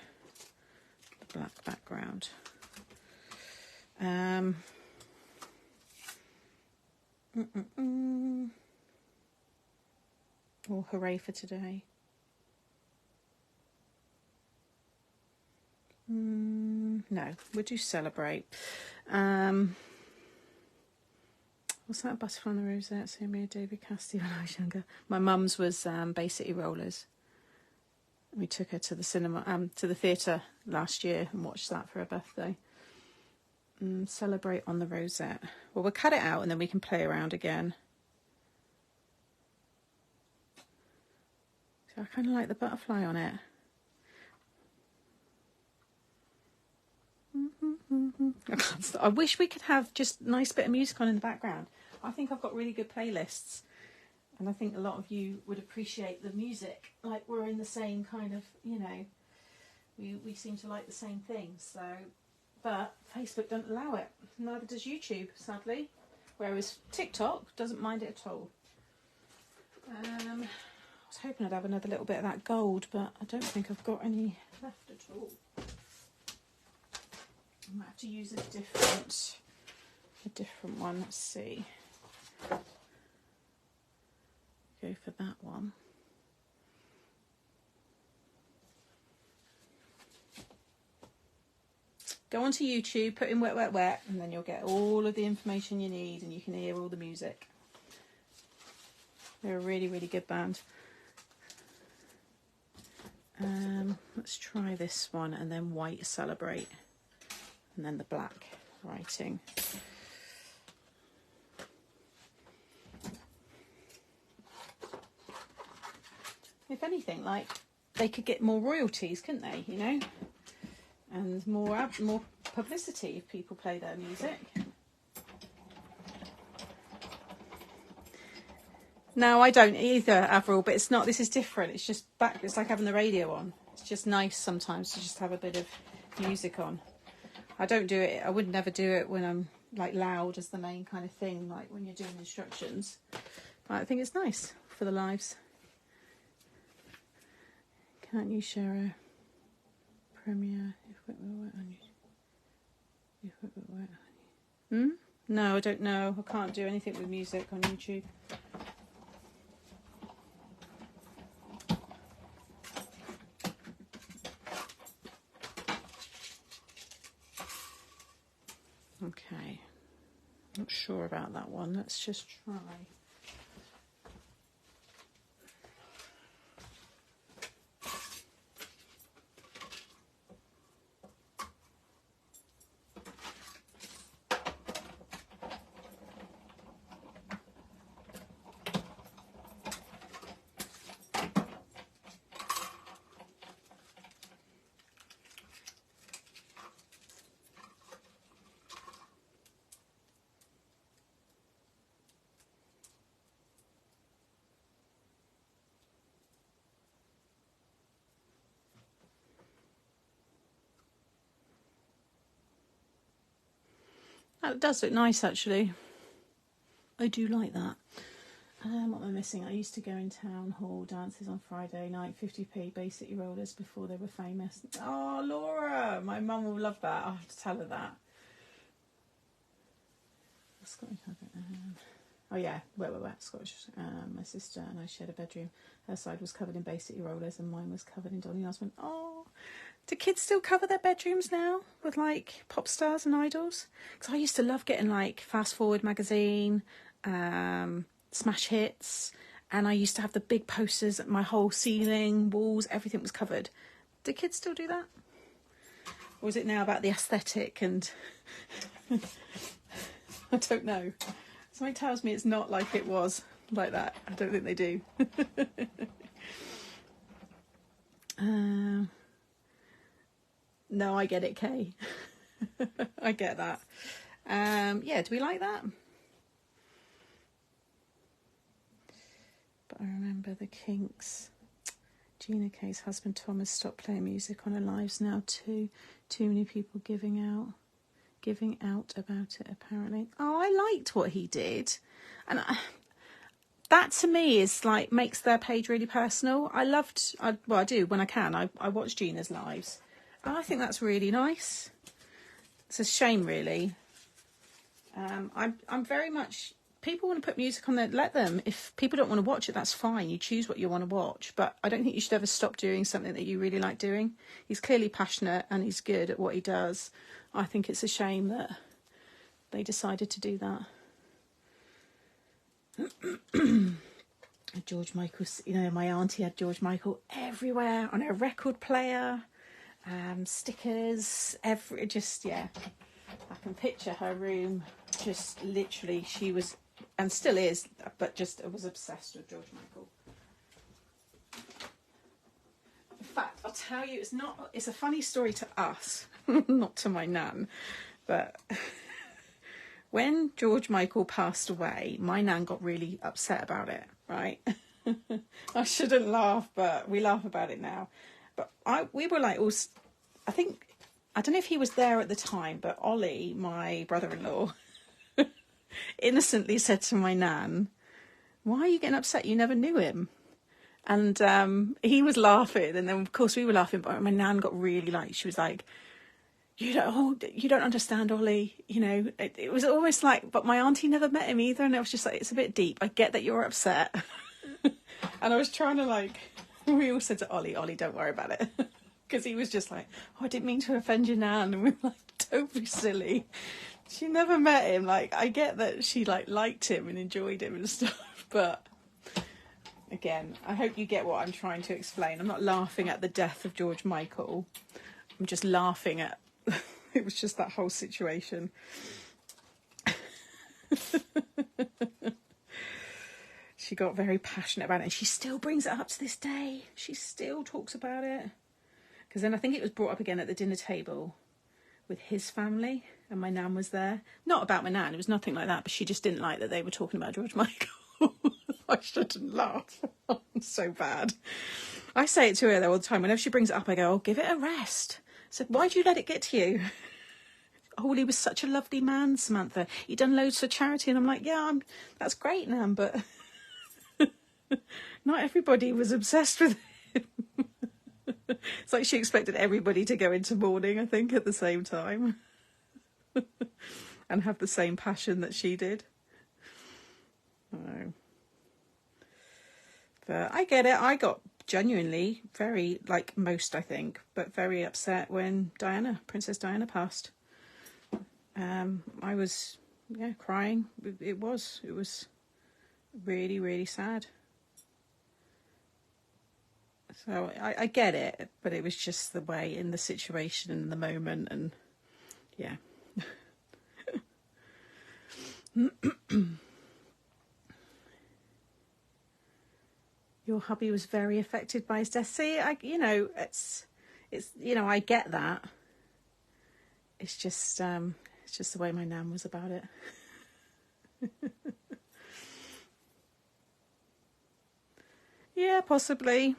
the black background. Or Hooray for Today. No, we'll do Celebrate. What's that, Butterfly on the Rosette? So me, David Cassidy when I was younger. My mum's was Bay City Rollers. We took her to the cinema, to the theatre last year and watched that for her birthday. Celebrate on the Rosette. Well, we'll cut it out and then we can play around again. So I kind of like the butterfly on it. I wish we could have just a nice bit of music on in the background. I think I've got really good playlists, and I think a lot of you would appreciate the music. Like, we're in the same kind of, you know, we seem to like the same things. So, but Facebook don't allow it. Neither does YouTube, sadly. Whereas TikTok doesn't mind it at all. I was hoping I'd have another little bit of that gold, but I don't think I've got any left at all. I might have to use a different one. Let's see. Go for that one. Go onto YouTube, put in Wet Wet Wet, and then you'll get all of the information you need, and you can hear all the music. They're a really, really good band. Let's try this one, and then White Celebrate. And then the black writing. If anything, like, they could get more royalties, couldn't they, you know? And more publicity if people play their music. No, I don't either, Avril, but it's not, this is different. It's just it's like having the radio on. It's just nice sometimes to just have a bit of music on. I don't do it, I would never do it when I'm like loud as the main kind of thing, like when you're doing instructions. But I think it's nice for the lives. Can't you share a premiere if Wet Wet Wet on you? If Wet Wet Wet on you? No, I don't know. I can't do anything with music on YouTube. Okay, not sure about that one. Let's just try. That does look nice, actually. I do like that. What am I missing? I used to go in town hall dances on Friday night, 50p, basically rollers before they were famous. Oh, Laura, my mum will love that. I'll have to tell her that. Scottish oh yeah, wet. Scottish. My sister and I shared a bedroom. Her side was covered in basically rollers and mine was covered in Donny Osmond. Oh, do kids still cover their bedrooms now with like pop stars and idols? Because I used to love getting like Fast Forward magazine, Smash Hits, and I used to have the big posters. My whole ceiling, walls, everything was covered. Do kids still do that? Or is it now about the aesthetic and I don't know. Something tells me it's not like it was like that. I don't think they do. No, I get it, Kay. I get that. Yeah, do we like that? But I remember the Kinks. Gina Kay's husband Thomas stopped playing music on her lives now too. Too many people giving out about it, apparently. Oh, I liked what he did. And that to me is like, makes their page really personal. I do when I can. I watch Gina's lives. And I think that's really nice. It's a shame, really. I'm very much, people want to put music on there, let them. If people don't want to watch it, that's fine. You choose what you want to watch. But I don't think you should ever stop doing something that you really like doing. He's clearly passionate and he's good at what he does. I think it's a shame that they decided to do that. George Michael, my auntie had George Michael everywhere on her record player, stickers, I can picture her room, just literally, she was, and still is, but just was obsessed with George Michael. In fact, I'll tell you, it's a funny story to us, not to my nan, but when George Michael passed away, my nan got really upset about it, right? I shouldn't laugh, but we laugh about it now. But we were like, I don't know if he was there at the time, but Ollie, my brother-in-law, innocently said to my nan, "Why are you getting upset? You never knew him." And he was laughing, and then of course we were laughing, but my nan got really she was like, you don't understand, Ollie. It was almost like, but my auntie never met him either, and it was just like, it's a bit deep. I get that you're upset. And I was trying to we all said to Ollie, don't worry about it. Because he was just like, I didn't mean to offend your nan. And we were like, don't be silly. She never met him. I get that she liked him and enjoyed him and stuff, but again, I hope you get what I'm trying to explain. I'm not laughing at the death of George Michael. I'm just laughing at, it was just that whole situation. She got very passionate about it, and she still brings it up to this day. She still talks about it. Because then I think it was brought up again at the dinner table with his family, and my nan was there. Not about my nan, it was nothing like that, but she just didn't like that they were talking about George Michael. I shouldn't laugh. I'm so bad. I say it to her though all the time. Whenever she brings it up, I go, give it a rest. I said, why'd you let it get to you? Oh, he was such a lovely man, Samantha. He done loads for charity. And I'm like, yeah, that's great, Nan, but not everybody was obsessed with him. It's like she expected everybody to go into mourning, I think, at the same time. And have the same passion that she did. Oh. But I get it. I got genuinely very, like most, I think, but very upset when Princess Diana passed. I was, crying. It was really, really sad. So I get it, but it was just the way in the situation and the moment, and yeah. Your hubby was very affected by his death. See, it's I get that. It's just the way my nan was about it. Yeah, possibly.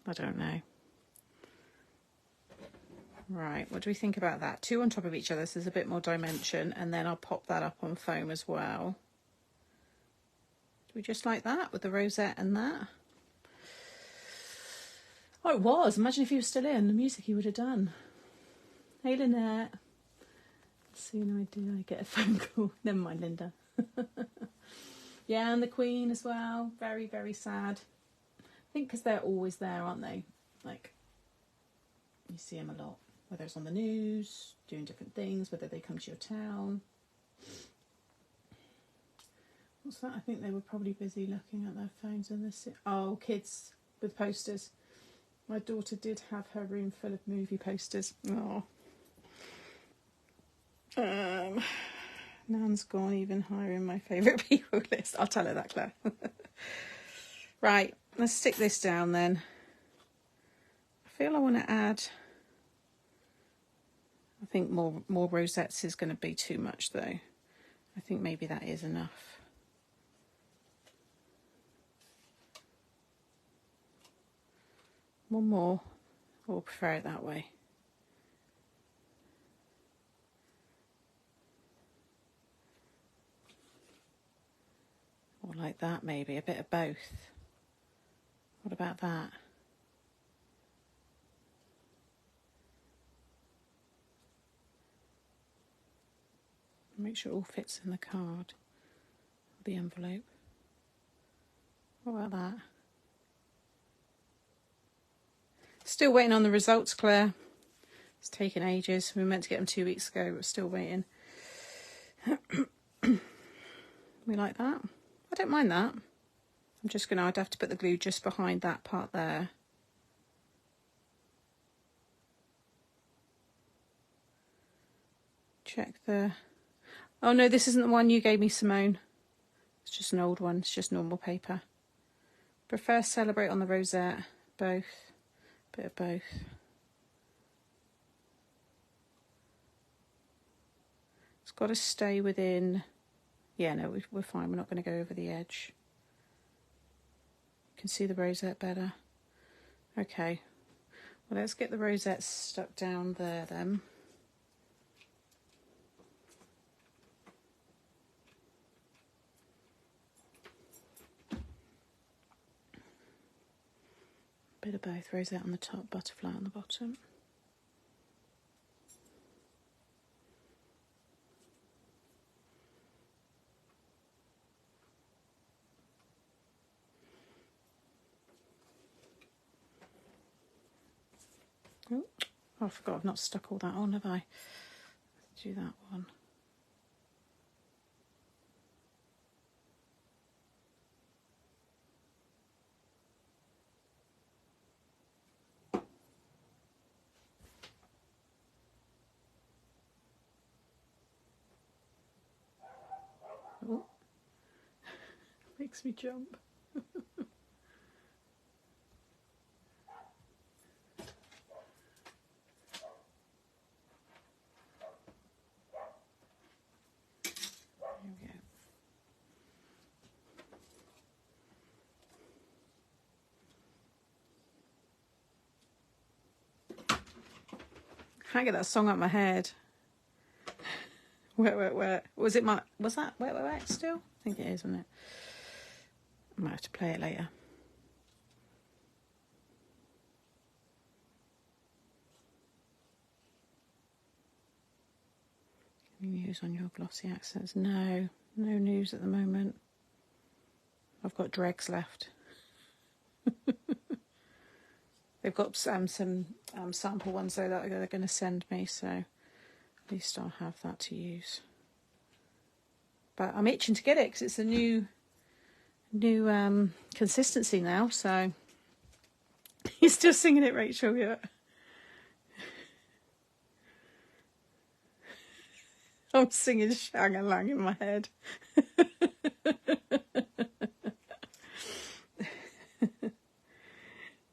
I don't know. Right, what do we think about that? 2 on top of each other, so there's a bit more dimension, and then I'll pop that up on foam as well. Do we just like that with the rosette and that? Oh, it was. Imagine if he was still in, the music he would have done. Hey, Lynette. See, no idea. I get a phone call. Never mind, Linda. Yeah, and the Queen as well. Very, very sad. I think because they're always there, aren't they? Like, you see them a lot. Whether it's on the news, doing different things, whether they come to your town. What's that? I think they were probably busy looking at their phones in this. Oh, kids with posters. My daughter did have her room full of movie posters. Oh. Nan's gone even higher in my favourite people list. I'll tell her that, Claire. Right, let's stick this down then. I feel I want to add... I think more rosettes is going to be too much though. I think maybe that is enough. One more. We'll prefer it that way. Or like that maybe, a bit of both. What about that? Make sure it all fits in the card, the envelope. What about that? Still waiting on the results, Claire. It's taken ages. We were meant to get them 2 weeks ago, but we're still waiting. We like that? I don't mind that. I'm just gonna, I'd have to put the glue just behind that part there. Check the... Oh no, this isn't the one you gave me, Simone. It's just an old one, it's just normal paper. Prefer Celebrate on the rosette, both. Bit of both. It's got to stay within... Yeah, no, we're fine. We're not going to go over the edge. You can see the rosette better. Okay. Well, let's get the rosettes stuck down there then. Bit of both, rosette on the top, butterfly on the bottom. Oh, I forgot I've not stuck all that on, have I? Let's do that one. Oh, makes me jump. Can't get that song out of my head. Wet, wet, wet. Was that wet, wet, wet still? I think it is, isn't it? I might have to play it later. Any news on your glossy accents? No, no news at the moment. I've got dregs left. They've got some sample ones though that they're going to send me, so at least I'll have that to use. But I'm itching to get it because it's a new consistency now. So you're still singing it, Rachel? Yeah. I'm singing Shang-a-lang in my head.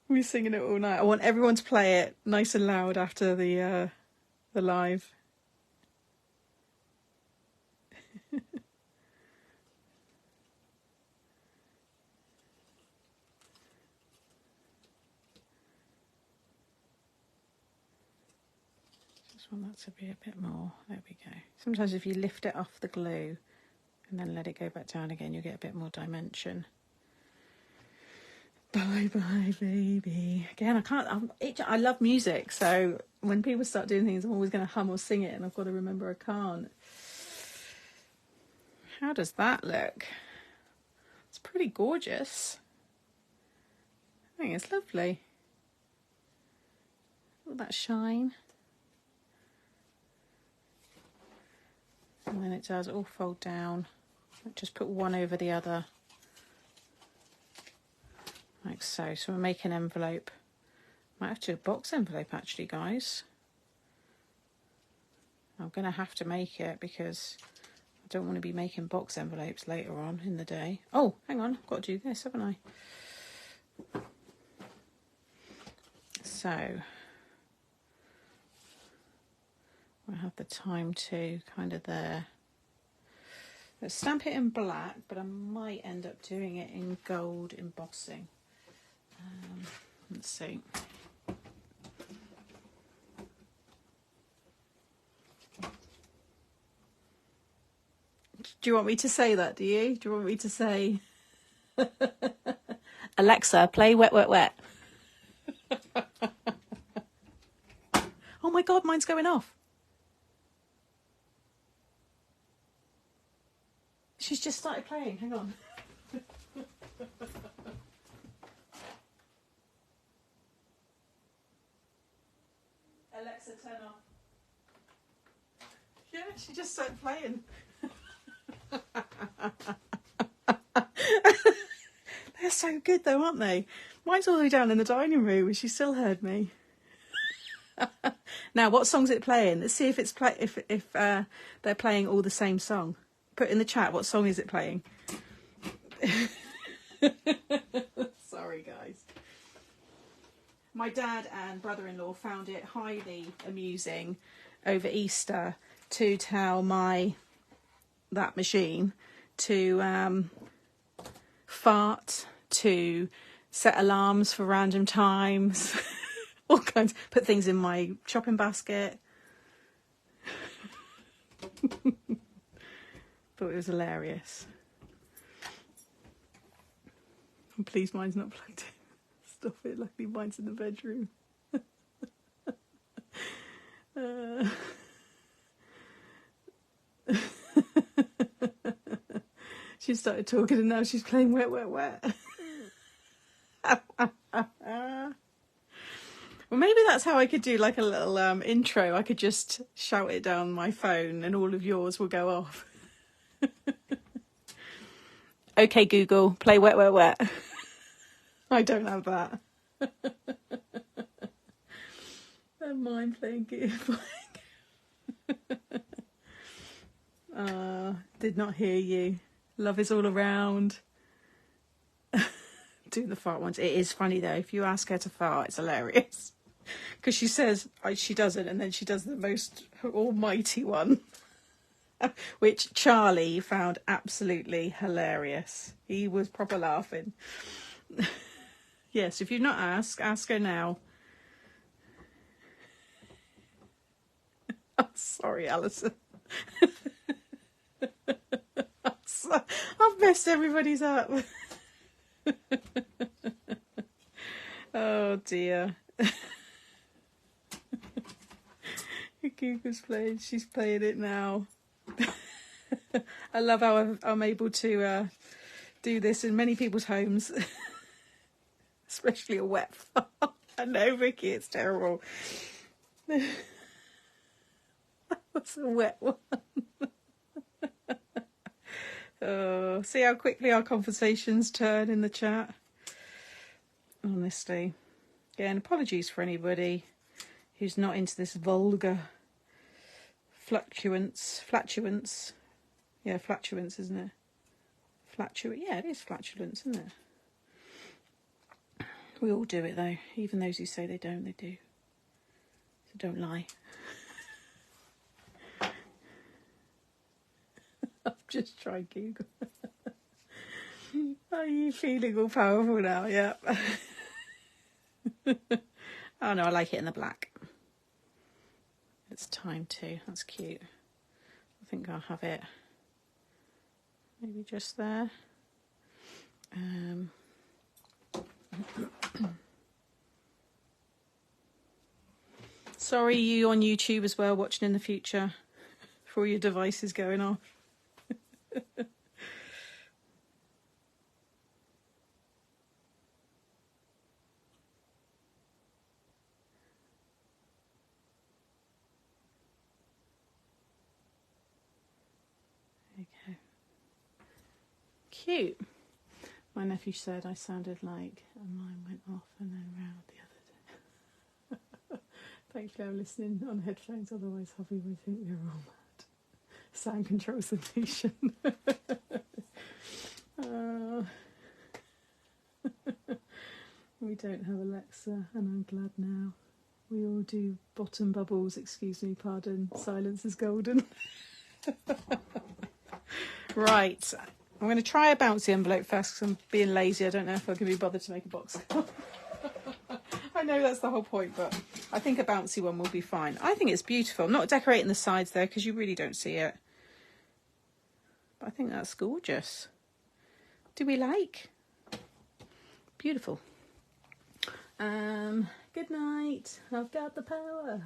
We're singing it all night. I want everyone to play it nice and loud after the live. just want that to be a bit more. There we go. Sometimes if you lift it off the glue and then let it go back down again, you'll get a bit more dimension. Bye bye baby. Again, I love music, so when people start doing things, I'm always going to hum or sing it, and I've got to remember I can't. How does that look? It's pretty gorgeous. I think it's lovely. All that shine. And then it does all fold down. Just put one over the other. Like so. So we'll make an envelope. Might have to do a box envelope actually, guys. I'm going to have to make it because I don't want to be making box envelopes later on in the day. Oh, hang on. I've got to do this, haven't I? So I have the time to kind of there. Let's stamp it in black, but I might end up doing it in gold embossing. Let's see. Do you want me to say that, do you? Do you want me to say, Alexa, play Wet, Wet, Wet? Oh my God, mine's going off. She's just started playing, hang on. Alexa, turn off. Yeah, she just started playing. They're so good though, aren't they? Mine's all the way down in the dining room and she still heard me. Now, what song's it playing? Let's see if it's if they're playing all the same song. Put in the chat, what song is it playing? Sorry, guys. My dad and brother-in-law found it highly amusing over Easter to tell that machine to fart, to set alarms for random times, all kinds. Put things in my shopping basket. Thought it was hilarious. I'm pleased mine's not plugged in. Stop it, luckily mine's in the bedroom. She started talking and now she's playing Wet, Wet, Wet. Well, maybe that's how I could do like a little intro. I could just shout it down my phone and all of yours will go off. Okay, Google, play Wet, Wet, Wet. I don't have that. And mine playing Gear. Did not hear you. Love is all around. Doing the fart ones. It is funny though. If you ask her to fart, it's hilarious. Because she says she doesn't, and then she does the most almighty one. Which Charlie found absolutely hilarious. He was proper laughing. Yes, if you've not asked, ask her now. I'm sorry, Alison. I've messed everybody's up. Oh dear. Google's playing. She's playing it now. I love how I'm able to do this in many people's homes, especially a wet fart. I know, Vicky, it's terrible. That's a wet one. Oh, see how quickly our conversations turn in the chat. Honestly. Again, apologies for anybody who's not into this vulgar flatulence. Yeah, flatulence, isn't it? Yeah, it is flatulence, isn't it? We all do it though. Even those who say they don't, they do. So don't lie. I've just tried Google. Are you feeling all powerful now? Yeah. Oh no, I like it in the black. It's time to. That's cute. I think I'll have it maybe just there. Sorry, you on YouTube as well, watching in the future, for all your devices going off. Okay. Cute. My nephew said I sounded like mine went off and then round the other day. Thankfully I'm listening on headphones, otherwise hubby would think we're all mad. Sound control solution. We don't have Alexa, and I'm glad now. We all do bottom bubbles, excuse me, pardon. Silence is golden. Right, I'm going to try a bouncy envelope first because I'm being lazy. I don't know if I can be bothered to make a box. I know that's the whole point, but I think a bouncy one will be fine. I think it's beautiful. I'm not decorating the sides there because you really don't see it. But I think that's gorgeous. Do we like? Beautiful. Good night. I've got the power.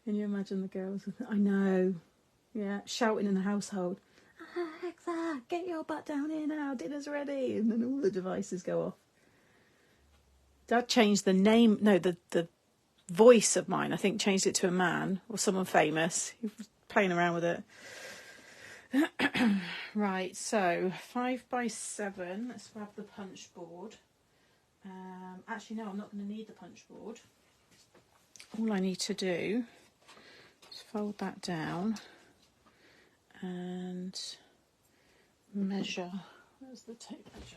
Can you imagine the girls? I know. Yeah, shouting in the household. Alexa, get your butt down here now. Dinner's ready. And then all the devices go off. Dad changed the name. No, the voice of mine. I think changed it to a man or someone famous. He was playing around with it. Right, so 5x7. Let's grab the punch board. Actually, no, I'm not going to need the punch board. All I need to do is fold that down and measure. Where's the tape measure?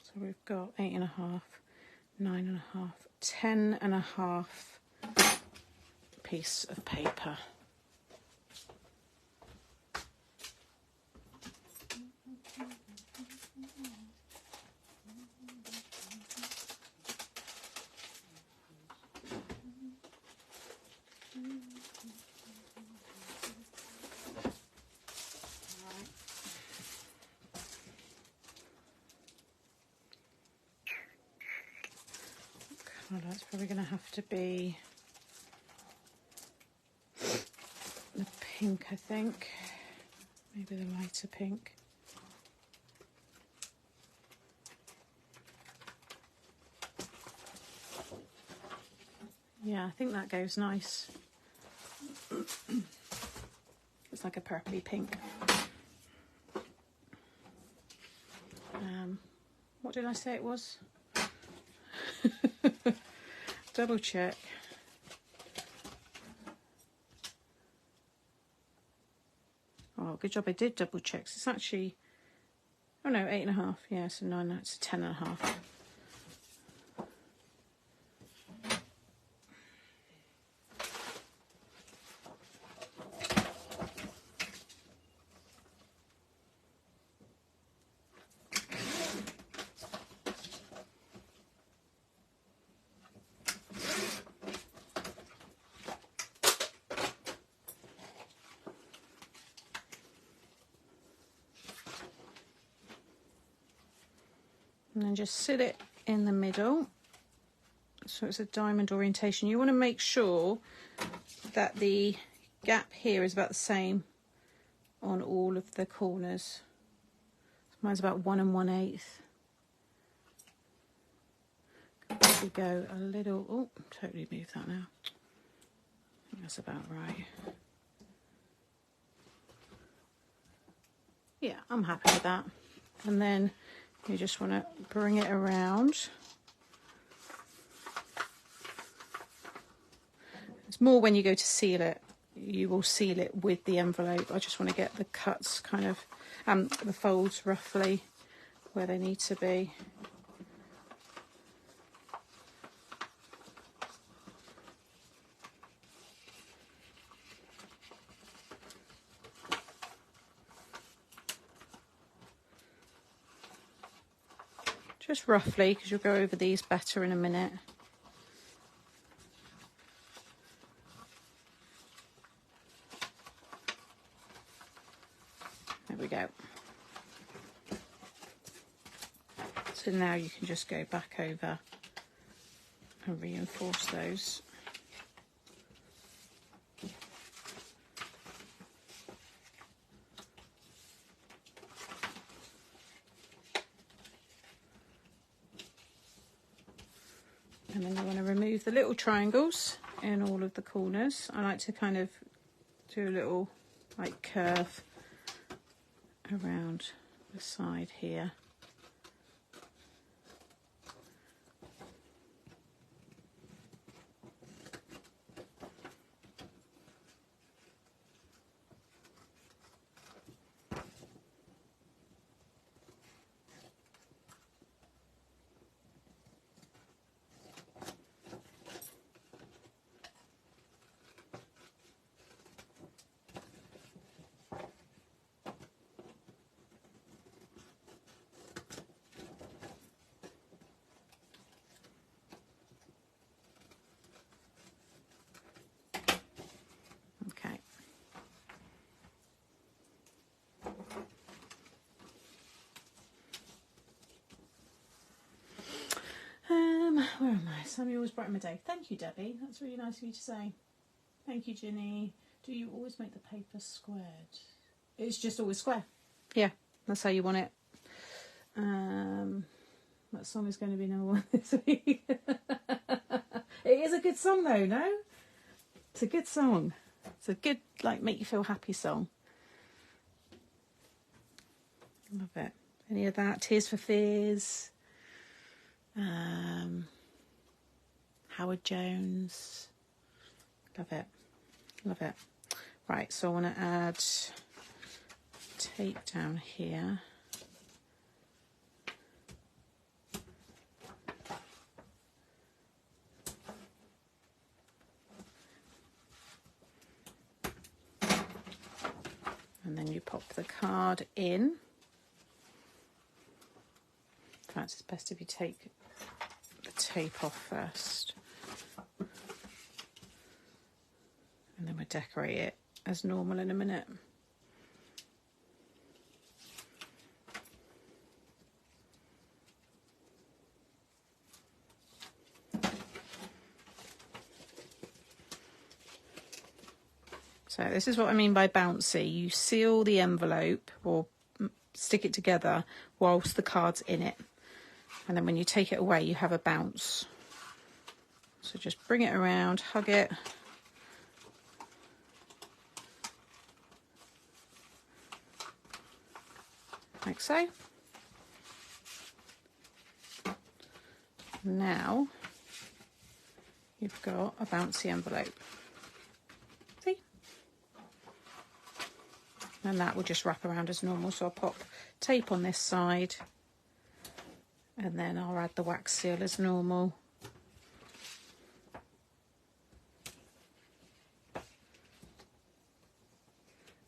So we've got 8.5, 9.5, 10.5 piece of paper. That's probably going to have to be the pink, I think. Maybe the lighter pink. Yeah, I think that goes nice. It's like a purpley pink. What did I say it was? Double check. Oh, good job I did double check. It's actually, oh no, 8.5. Yeah, so 9, it's 10.5. And then just sit it in the middle, so it's a diamond orientation. You want to make sure that the gap here is about the same on all of the corners. Mine's about 1 1/8. Probably go a little, oh, totally move that now. I think that's about right. Yeah, I'm happy with that. And then you just want to bring it around. It's more when you go to seal it, you will seal it with the envelope. I just want to get the cuts kind of, the folds roughly where they need to be. just roughly, because you'll go over these better in a minute. There we go. So now you can just go back over and reinforce those. And then you want to remove the little triangles in all of the corners. I like to kind of do a little like curve around the side here. Where am I? Sammy always brighten my day. Thank you, Debbie. That's really nice of you to say. Thank you, Ginny. Do you always make the paper squared? It's just always square. Yeah, that's how you want it. That song is going to be #1 this week. It is a good song though, no? It's a good song. It's a good, like, make you feel happy song. Love it. Any of that? Tears for Fears. Howard Jones. Love it. Love it. Right, so I want to add tape down here. And then you pop the card in. In fact, it's best if you take the tape off first. And then we'll decorate it as normal in a minute. So this is what I mean by bouncy. You seal the envelope or stick it together whilst the card's in it. And then when you take it away, you have a bounce. So just bring it around, hug it. Like so. Now you've got a bouncy envelope. See? And that will just wrap around as normal. So I'll pop tape on this side and then I'll add the wax seal as normal.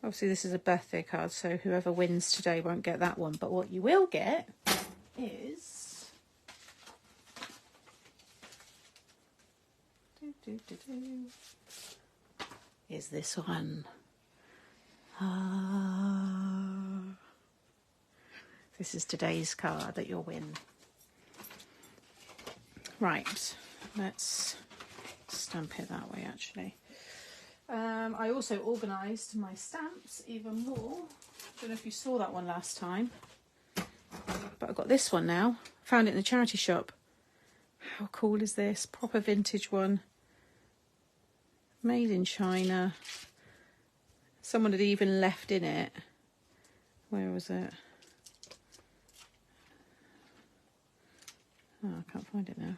Obviously this is a birthday card, so whoever wins today won't get that one, but what you will get is this one. This is today's card that you'll win. Right, let's stamp it that way actually. I also organised my stamps even more. I don't know if you saw that one last time, but I've got this one now. Found it in the charity shop. How cool is this? Proper vintage one. Made in China. Someone had even left in it. Where was it? Oh, I can't find it now.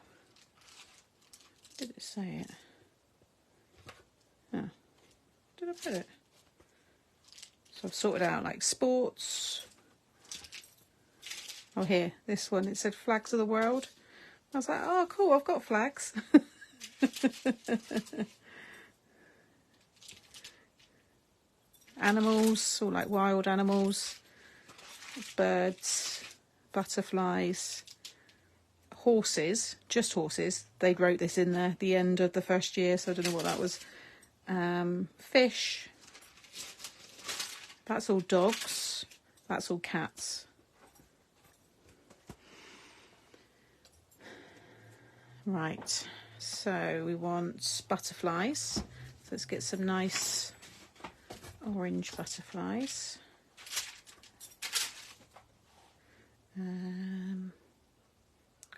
Did it say it? Oh. Did I put it? So I've sorted out like sports. Oh, here, this one, it said flags of the world. I was like, oh, cool, I've got flags. Animals, all like wild animals, birds, butterflies, horses, just horses. They wrote this in there the end of the first year, so I don't know what that was. Fish. That's all dogs. That's all cats. Right, so we want butterflies. So let's get some nice orange butterflies.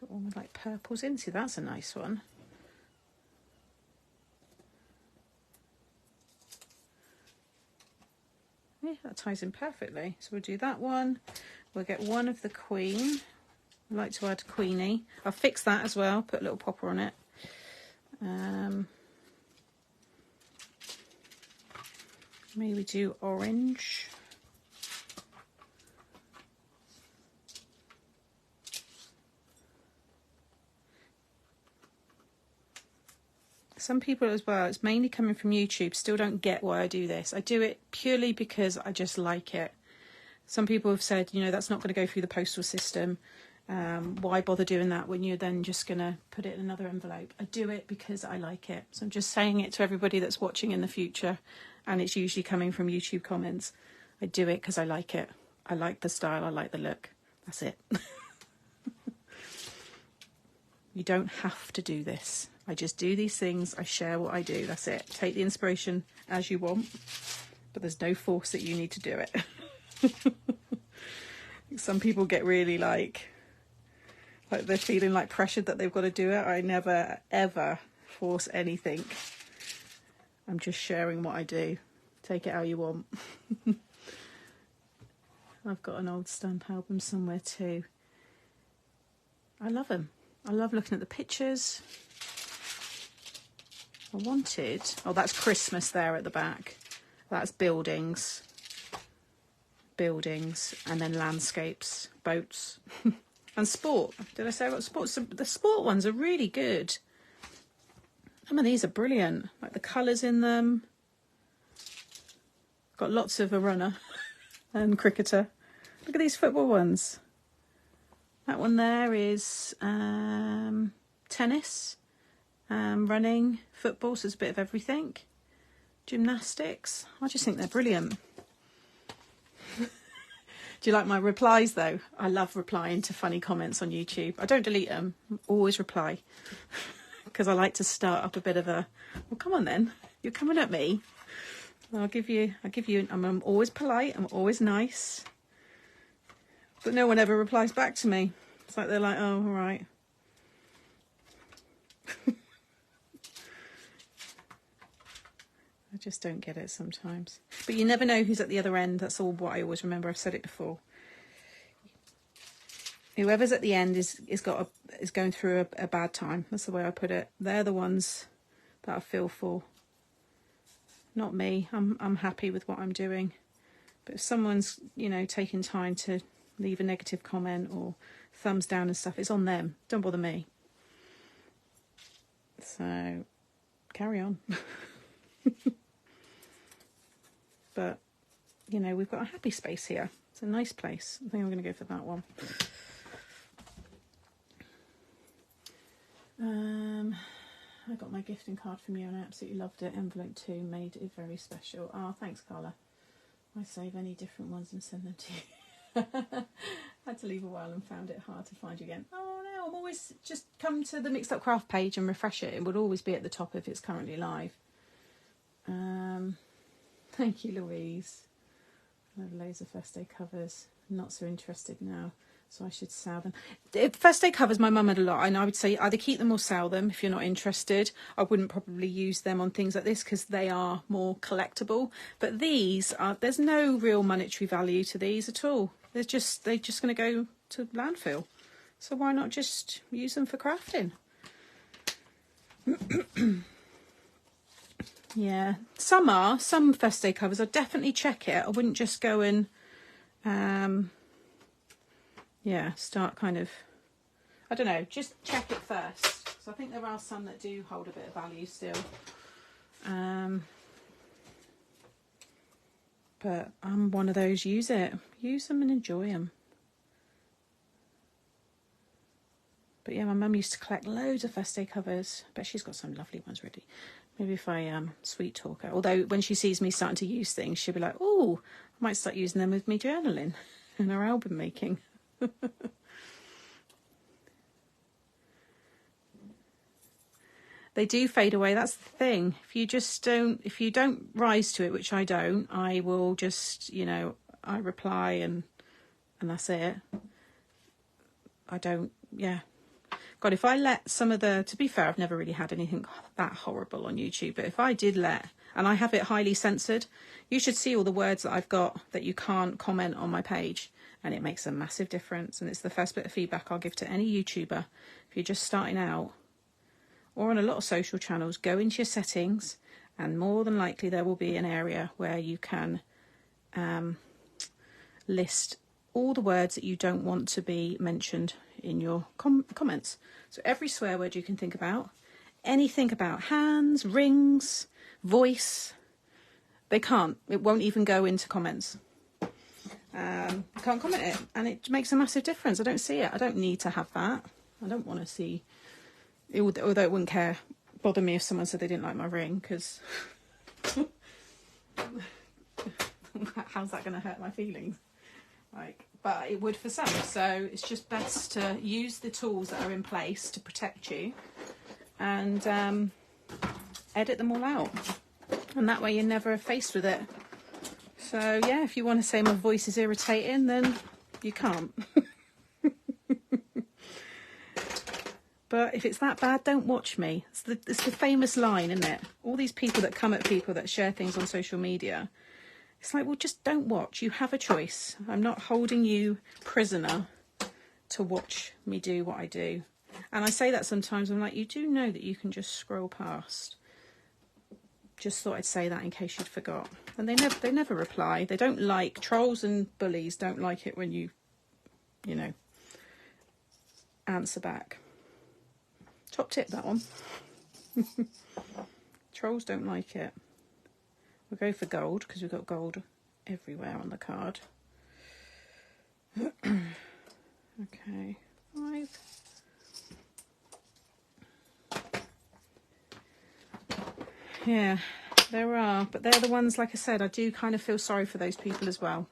Got one with like purples in. See, that's a nice one. Yeah, that ties in perfectly. So we'll do that one. We'll get one of the queen. I like to add queenie. I'll fix that as well, put a little popper on it. Maybe do orange. Some people as well, it's mainly coming from YouTube, still don't get why I do this. I do it purely because I just like it. Some people have said, you know, that's not going to go through the postal system. Why bother doing that when you're then just going to put it in another envelope? I do it because I like it. So I'm just saying it to everybody that's watching in the future, and it's usually coming from YouTube comments. I do it because I like it. I like the style. I like the look. That's it. You don't have to do this. I just do these things. I share what I do. That's it. Take the inspiration as you want, but there's no force that you need to do it. Some people get really like they're feeling like pressured that they've got to do it. I never ever force anything. I'm just sharing what I do. Take it how you want. I've got an old stamp album somewhere too. I love them. I love looking at the pictures. I wanted... Oh, that's Christmas there at the back. That's buildings. Buildings. And then landscapes. Boats. And sport. Did I say about sport? So the sport ones are really good. Some of these are brilliant. Like the colours in them. Got lots of a runner and cricketer. Look at these football ones. That one there is tennis, running, football, so it's a bit of everything. Gymnastics. I just think they're brilliant. Do you like my replies though? I love replying to funny comments on YouTube. I don't delete them, I always reply. Because I like to start up a bit of a, well, come on then, you're coming at me. I'll give you, I'm always polite, I'm always nice. But no one ever replies back to me. It's like they're like, oh, all right. I just don't get it sometimes. But you never know who's at the other end. That's all what I always remember. I've said it before. Whoever's at the end is going through a bad time. That's the way I put it. They're the ones that I feel for. Not me. I'm happy with what I'm doing. But if someone's, you know, taking time to leave a negative comment or thumbs down and stuff, it's on them. Don't bother me. So carry on. But you know, we've got a happy space here. It's a nice place. I think I'm going to go for that one. I got my gifting card from you and I absolutely loved it. Envelope 2 made it very special. Oh, thanks, Carla. I save any different ones and send them to you. Had to leave a while and found it hard to find you again. Oh no, I'm always just come to the Mixed Up Craft page and refresh it. It would always be at the top if it's currently live. Thank you, Louise. I have loads of first day covers. Not so interested now, so I should sell them. First day covers my mum had a lot, and I would say either keep them or sell them if you're not interested. I wouldn't probably use them on things like this because they are more collectible. But these are, there's no real monetary value to these at all. They're just going to go to landfill. So why not just use them for crafting? Yeah, some first day covers. I'd definitely check it. I wouldn't just go and yeah, start kind of, I don't know, just check it first. So I think there are some that do hold a bit of value still. But I'm one of those, use them and enjoy them. But yeah, my mum used to collect loads of Feste covers. I bet she's got some lovely ones ready. Maybe if I sweet talk her. Although when she sees me starting to use things, she'll be like, oh, I might start using them with me journaling and her album making. They do fade away. That's the thing. If you don't rise to it, which I don't, I will just, I reply and that's it. I don't, yeah. God, if I let some of to be fair, I've never really had anything that horrible on YouTube, but if I did and I have it highly censored, you should see all the words that I've got that you can't comment on my page, and it makes a massive difference. And it's the first bit of feedback I'll give to any YouTuber. If you're just starting out, or on a lot of social channels, go into your settings, and more than likely there will be an area where you can list all the words that you don't want to be mentioned in your comments. So every swear word you can think about, anything about hands, rings, voice, it won't even go into comments. You can't comment it, and it makes a massive difference. I don't see it. I don't need to have that. I don't want to see, although it wouldn't bother me if someone said they didn't like my ring, because how's that going to hurt my feelings? But it would for some. So it's just best to use the tools that are in place to protect you, and edit them all out, and that way you're never faced with it. So yeah, if you want to say my voice is irritating, then you can't. But if it's that bad, don't watch me. It's the famous line, isn't it? All these people that come at people that share things on social media, it's like, well, just don't watch. You have a choice. I'm not holding you prisoner to watch me do what I do. And I say that sometimes. I'm like, you do know that you can just scroll past. Just thought I'd say that in case you'd forgot. And they never reply. They don't like, trolls and bullies don't like it when you answer back. Top tip, that one. Trolls don't like it. We'll go for gold, because we've got gold everywhere on the card. Okay, 5. Yeah, there are, but they're the ones, like I said, I do kind of feel sorry for those people as well.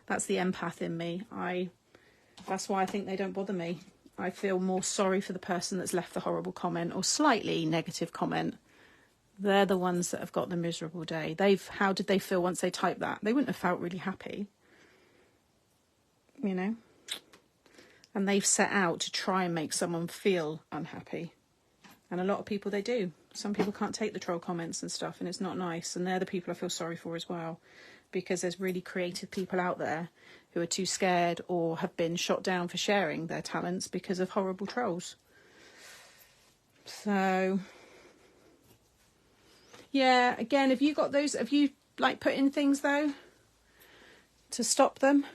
That's the empath in me. That's why I think they don't bother me. I feel more sorry for the person that's left the horrible comment or slightly negative comment. They're the ones that have got the miserable day. How did they feel once they typed that? They wouldn't have felt really happy, And they've set out to try and make someone feel unhappy. And a lot of people, they do. Some people can't take the troll comments and stuff, and it's not nice. And they're the people I feel sorry for as well, because there's really creative people out there who are too scared or have been shot down for sharing their talents because of horrible trolls. So, yeah, again, have you put in things though to stop them?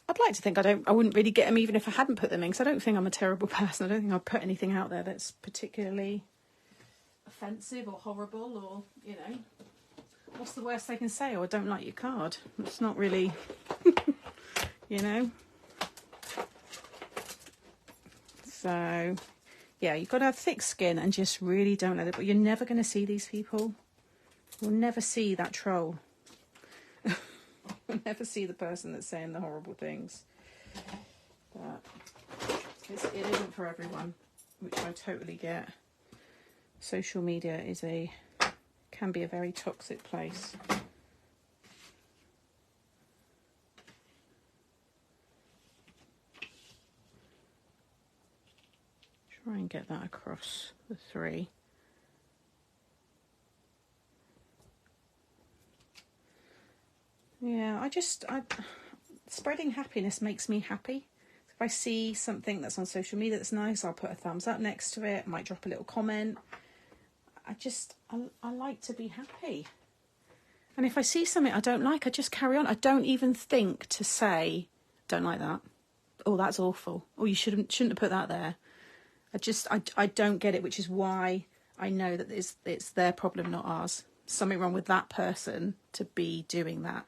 I'd like to think I wouldn't really get them even if I hadn't put them in, because I don't think I'm a terrible person. I don't think I'd put anything out there that's particularly offensive or horrible, or, what's the worst they can say? Or I don't like your card. It's not really, So, yeah, you've got to have thick skin and just really don't let it. But you're never going to see these people. You'll never see that troll. You'll never see the person that's saying the horrible things. But it isn't for everyone, which I totally get. Social media can be a very toxic place. Try and get that across the 3. Yeah, spreading happiness makes me happy. If I see something that's on social media that's nice, I'll put a thumbs up next to it. I might drop a little comment. I like to be happy. And if I see something I don't like, I just carry on. I don't even think to say, don't like that. Oh, that's awful. Oh, you shouldn't have put that there. I don't get it, which is why I know that it's their problem, not ours. Something wrong with that person to be doing that.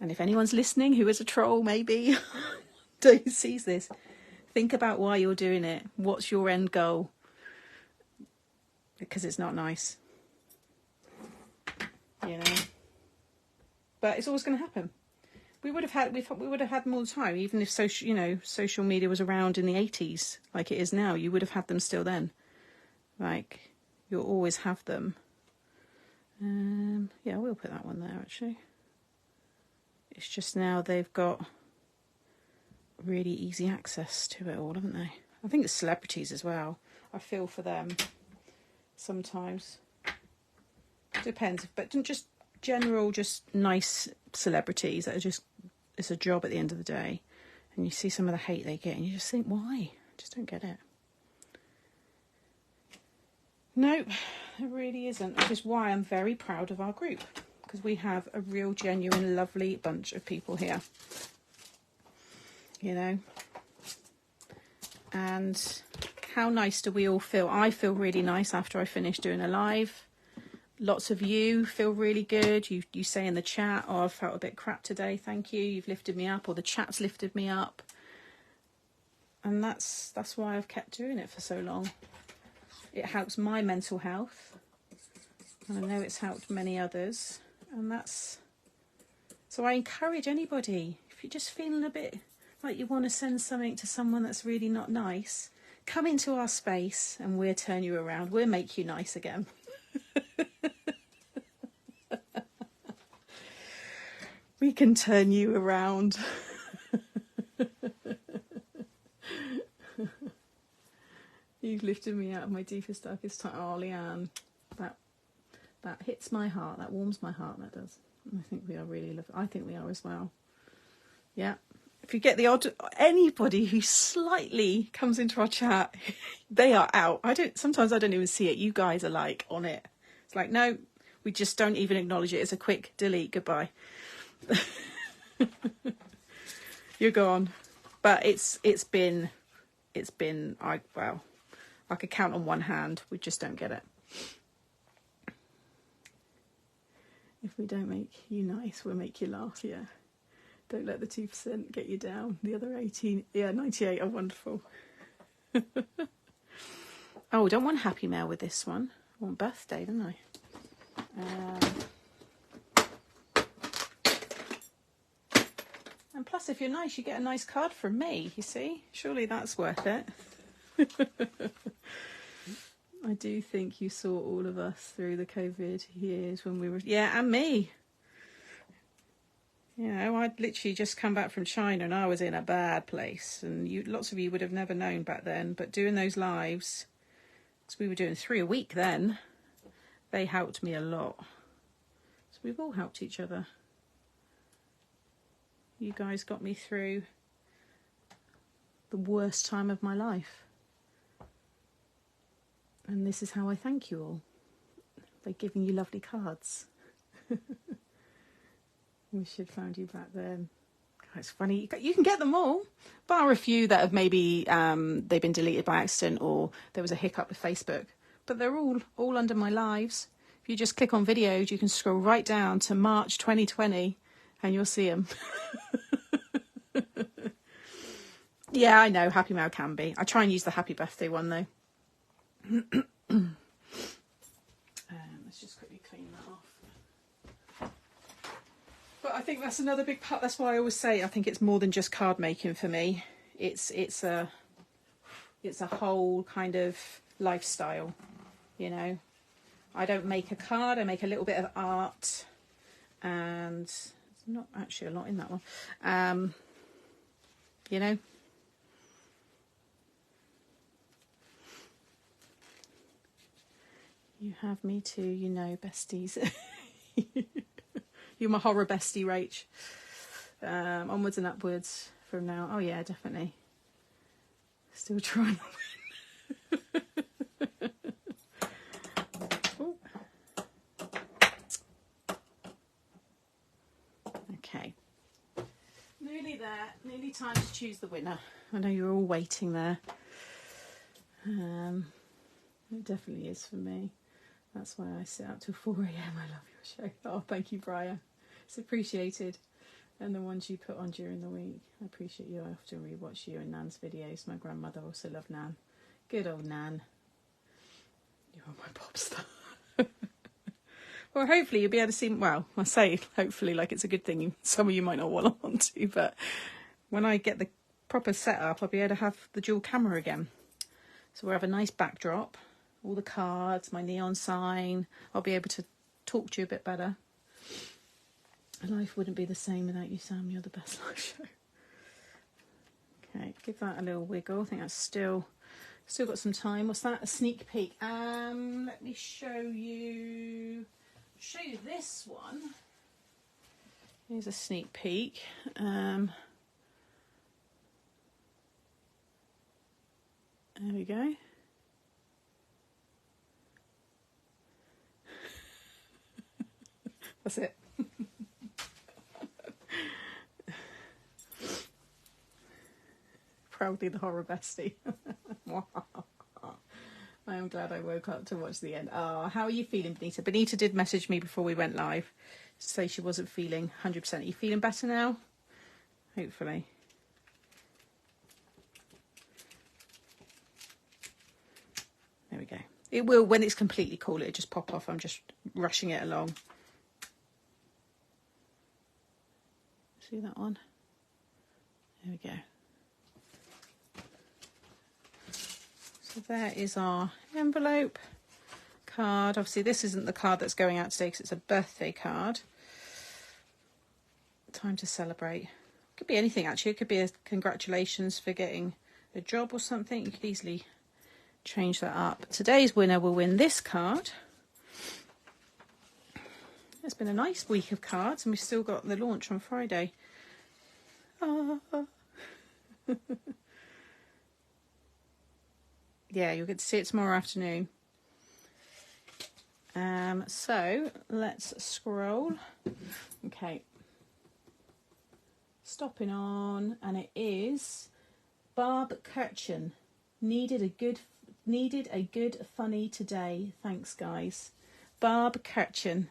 And if anyone's listening who is a troll, maybe, who sees this, Think about why you're doing it. What's your end goal? Because it's not nice, you know. But it's always going to happen. We would have had them all the time, even if social media was around in the 80s like it is now. You would have had them still then. Like, you'll always have them. Yeah, we'll put that one there actually. It's just now they've got really easy access to it all, haven't they? I think the celebrities as well. I feel for them sometimes. Depends, but just general, just nice celebrities that are just, it's a job at the end of the day. And you see some of the hate they get and you just think, why? I just don't get it. No, it really isn't. Which is why I'm very proud of our group, because we have a real, genuine, lovely bunch of people here. You know? And how nice do we all feel? I feel really nice after I finish doing a live. Lots of you feel really good. You say in the chat, oh, I felt a bit crap today. Thank you. You've lifted me up, or the chat's lifted me up. And that's why I've kept doing it for so long. It helps my mental health. And I know it's helped many others. And so I encourage anybody, if you're just feeling a bit like you want to send something to someone that's really not nice, come into our space and we'll turn you around. We'll make you nice again. We can turn you around. You've lifted me out of my deepest, darkest time. Oh, Leanne, that hits my heart. That warms my heart. That does. I think we are really lovely. I think we are as well. Yeah. If you get the odd anybody who slightly comes into our chat, they are out. Sometimes I don't even see it. You guys are like on it. It's like, no, we just don't even acknowledge it. It's a quick delete. Goodbye. You're gone. But it's been I could count on one hand. We just don't get it. If we don't make you nice, we'll make you laugh. Yeah. Don't let the 2% get you down. The other 98 are wonderful. Oh, I don't want Happy Mail with this one. I want birthday, don't I? And plus, if you're nice, you get a nice card from me, you see? Surely that's worth it. I do think you saw all of us through the COVID years when we were... Yeah, and me. You know, I'd literally just come back from China and I was in a bad place. And lots of you would have never known back then. But doing those lives, because we were doing 3 a week then, they helped me a lot. So we've all helped each other. You guys got me through the worst time of my life. And this is how I thank you all. By giving you lovely cards. We should have found you back then. God, it's funny. You can get them all. Bar a few that have maybe they've been deleted by accident or there was a hiccup with Facebook. But they're all under my lives. If you just click on videos, you can scroll right down to March 2020 and you'll see them. Yeah, I know. Happy Mail can be. I try and use the happy birthday one though. Let's just quickly clean that off. But I think that's another big part. That's why I always say I think it's more than just card making for me. It's a whole kind of lifestyle, you know. I don't make a card. I make a little bit of art, and there's not actually a lot in that one. You know. You have me too, you know, besties. You're my horror bestie, Rach. Onwards and upwards from now. Oh yeah, definitely. Still trying to win. Okay. Nearly there. Nearly time to choose the winner. I know you're all waiting there. It definitely is for me. That's why I sit up till 4 a.m. I love your show. Oh, thank you, Brian. It's appreciated. and the ones you put on during the week. I appreciate you. I often rewatch you and Nan's videos. My grandmother also loved Nan. Good old Nan. You're my pop star. Well, hopefully you'll be able to see, well, I say hopefully like it's a good thing. Some of you might not want to, but when I get the proper setup, I'll be able to have the dual camera again. So we'll have a nice backdrop, all the cards, my neon sign. I'll be able to talk to you a bit better. Life wouldn't be the same without you, Sam. You're the best live show. Okay, give that a little wiggle. I think that's still got some time. What's that? A sneak peek. Let me show you this one. Here's a sneak peek. There we go. That's it. Proudly the horror bestie. I am glad I woke up to watch the end. Oh, how are you feeling, Benita? Benita did message me before we went live to say she wasn't feeling 100%. Are you feeling better now? Hopefully. There we go. It will, when it's completely cool, it'll just pop off. I'm just rushing it along. See that one? There we go. So there is our envelope card. Obviously this isn't the card that's going out today because it's a birthday card. Time to celebrate. Could be anything actually. It could be a congratulations for getting a job or something. You could easily change that up. Today's winner will win this card. It's been a nice week of cards and we've still got the launch on Friday. Yeah, you'll get to see it tomorrow afternoon. So let's scroll. Okay. Stopping on, and it is Barb Kirchen. Needed a good funny today. Thanks, guys. Barb Kirchen.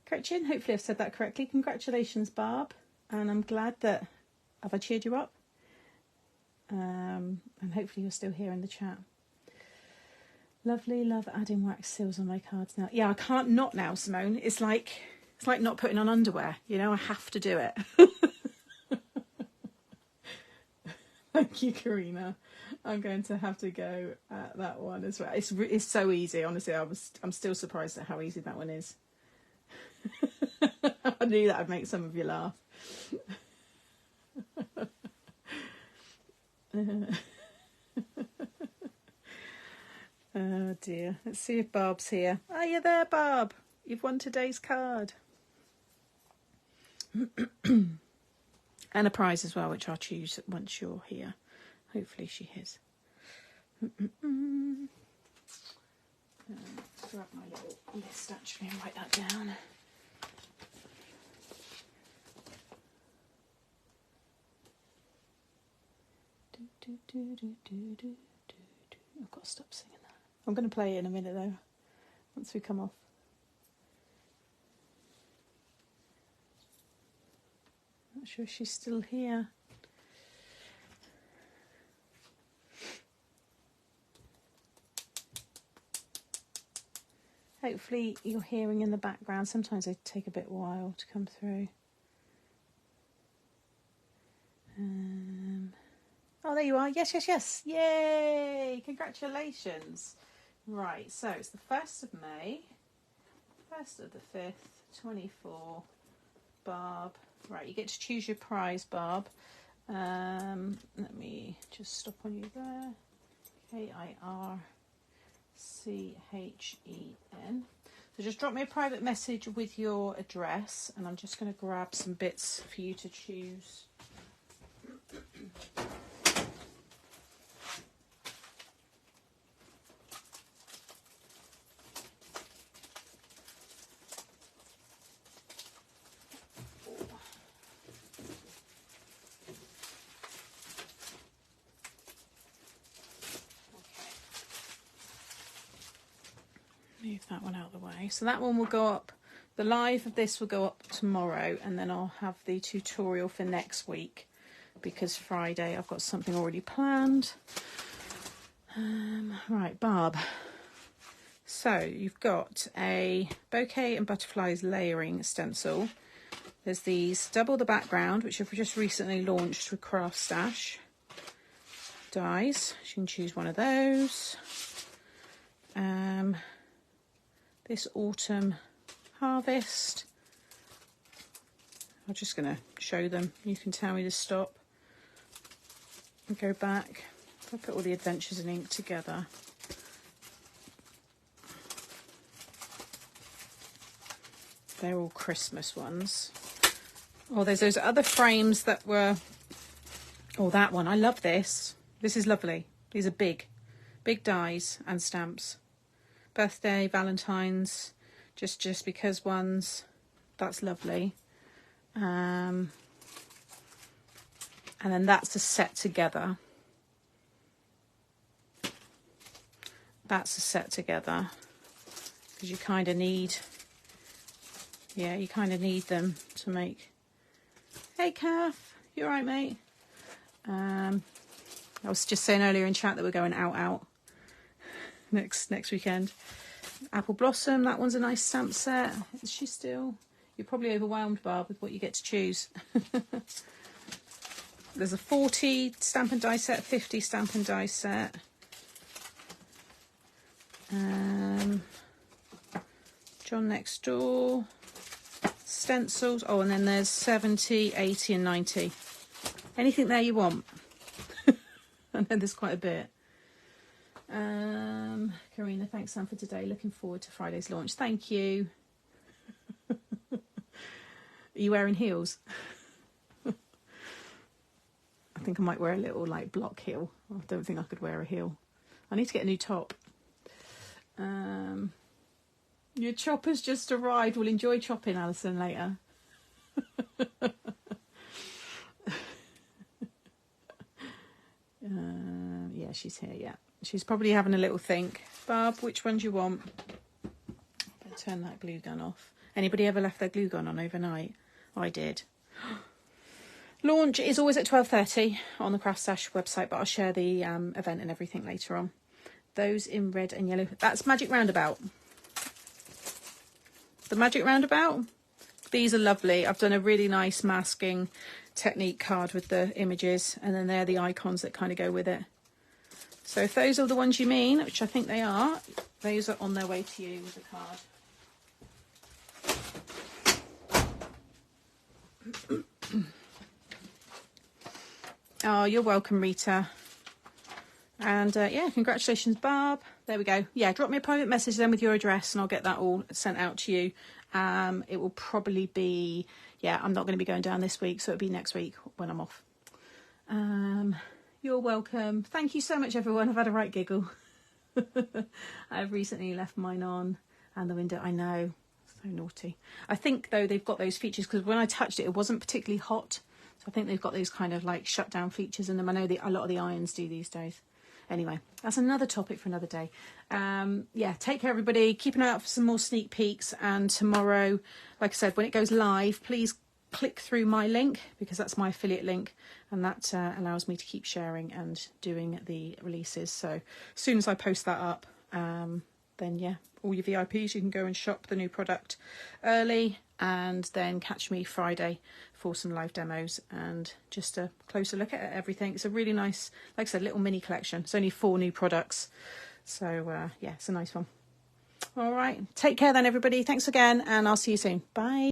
Kirchen, hopefully I've said that correctly. Congratulations, Barb. And I'm glad that have I cheered you up. And hopefully you're still here in the chat. Lovely, love adding wax seals on my cards now. Yeah, I can't not now, Simone. It's like not putting on underwear. You know, I have to do it. Thank you, Karina. I'm going to have to go at that one as well. It's so easy, honestly. I'm still surprised at how easy that one is. I knew that would make some of you laugh. Oh dear. Let's see if Barb's here. Are you there, Barb? You've won today's card. And a prize as well, which I'll choose once you're here. Hopefully she is. Grab my little list actually and write that down. I've got to stop singing that. I'm going to play it in a minute though, once we come off. Not sure if she's still here. Hopefully you're hearing in the background. Sometimes they take a bit while to come through. Oh, there you are. Yes, yes, yes. Yay! Congratulations. Right, so it's the 1st of May, 1st of the 5th, 24. Barb. Right, you get to choose your prize, Barb. Let me just stop on you there. KIRCHEN. So just drop me a private message with your address, and I'm just going to grab some bits for you to choose. Move that one out of the way. So that one will go up The live of this will go up tomorrow, and then I'll have the tutorial for next week, because Friday I've got something already planned. Right, Barb. So you've got a bouquet and butterflies layering stencil. There's these double the background, which I've just recently launched with Craft Stash dies. You can choose one of those. This autumn harvest. I'm just going to show them. You can tell me to stop and go back. I'll put all the adventures in ink together. They're all Christmas ones. Oh, there's those other frames that were... Oh, that one. I love this. This is lovely. These are big dies and stamps. Birthday, Valentine's, just because ones. That's lovely. And then that's a set together. That's a set together. Because you kind of need... Yeah, you kind of need them to make... Hey, Kath. You all right, mate? I was just saying earlier in chat that we're going out next weekend. Apple Blossom, that one's a nice stamp set. Is she still? You're probably overwhelmed, Barb, with what you get to choose. There's a 40 stamp and die set, 50 stamp and die set. John Next Door. Stencils. Oh, and then there's 70, 80 and 90. Anything there you want. I know there's quite a bit. Karina, thanks Sam for today. Looking forward to Friday's launch. Thank you. Are you wearing heels? I think I might wear a little like block heel. I don't think I could wear a heel. I need to get a new top. Your chopper's just arrived. We'll enjoy chopping, Alison, later. Yeah, she's here, yeah. She's probably having a little think. Barb, which one do you want? Better turn that glue gun off. Anybody ever left their glue gun on overnight? I did. Launch is always at 12:30 on the Craft Stash website, but I'll share the event and everything later on. Those in red and yellow. That's Magic Roundabout. The Magic Roundabout. These are lovely. I've done a really nice masking technique card with the images, and then they're the icons that kind of go with it. So if those are the ones you mean, which I think they are, those are on their way to you with the card. Oh, you're welcome, Rita. And yeah, congratulations, Barb. There we go. Yeah, drop me a private message then with your address and I'll get that all sent out to you. It will probably be, yeah, I'm not going to be going down this week, so it'll be next week when I'm off. You're welcome. Thank you so much, everyone. I've had a right giggle. I've recently left mine on and the window. I know, so naughty. I think, though, they've got those features because when I touched it, it wasn't particularly hot. So I think they've got those kind of like shut down features in them. I know a lot of the irons do these days. Anyway, that's another topic for another day. Yeah, take care, everybody. Keep an eye out for some more sneak peeks. And tomorrow, like I said, when it goes live, please click through my link because that's my affiliate link. And that allows me to keep sharing and doing the releases. So as soon as I post that up, then yeah, all your VIPs, you can go and shop the new product early and then catch me Friday for some live demos and just a closer look at everything. It's a really nice, like I said, little mini collection. It's only 4 new products. So yeah, it's a nice one. All right. Take care then, everybody. Thanks again, and I'll see you soon. Bye.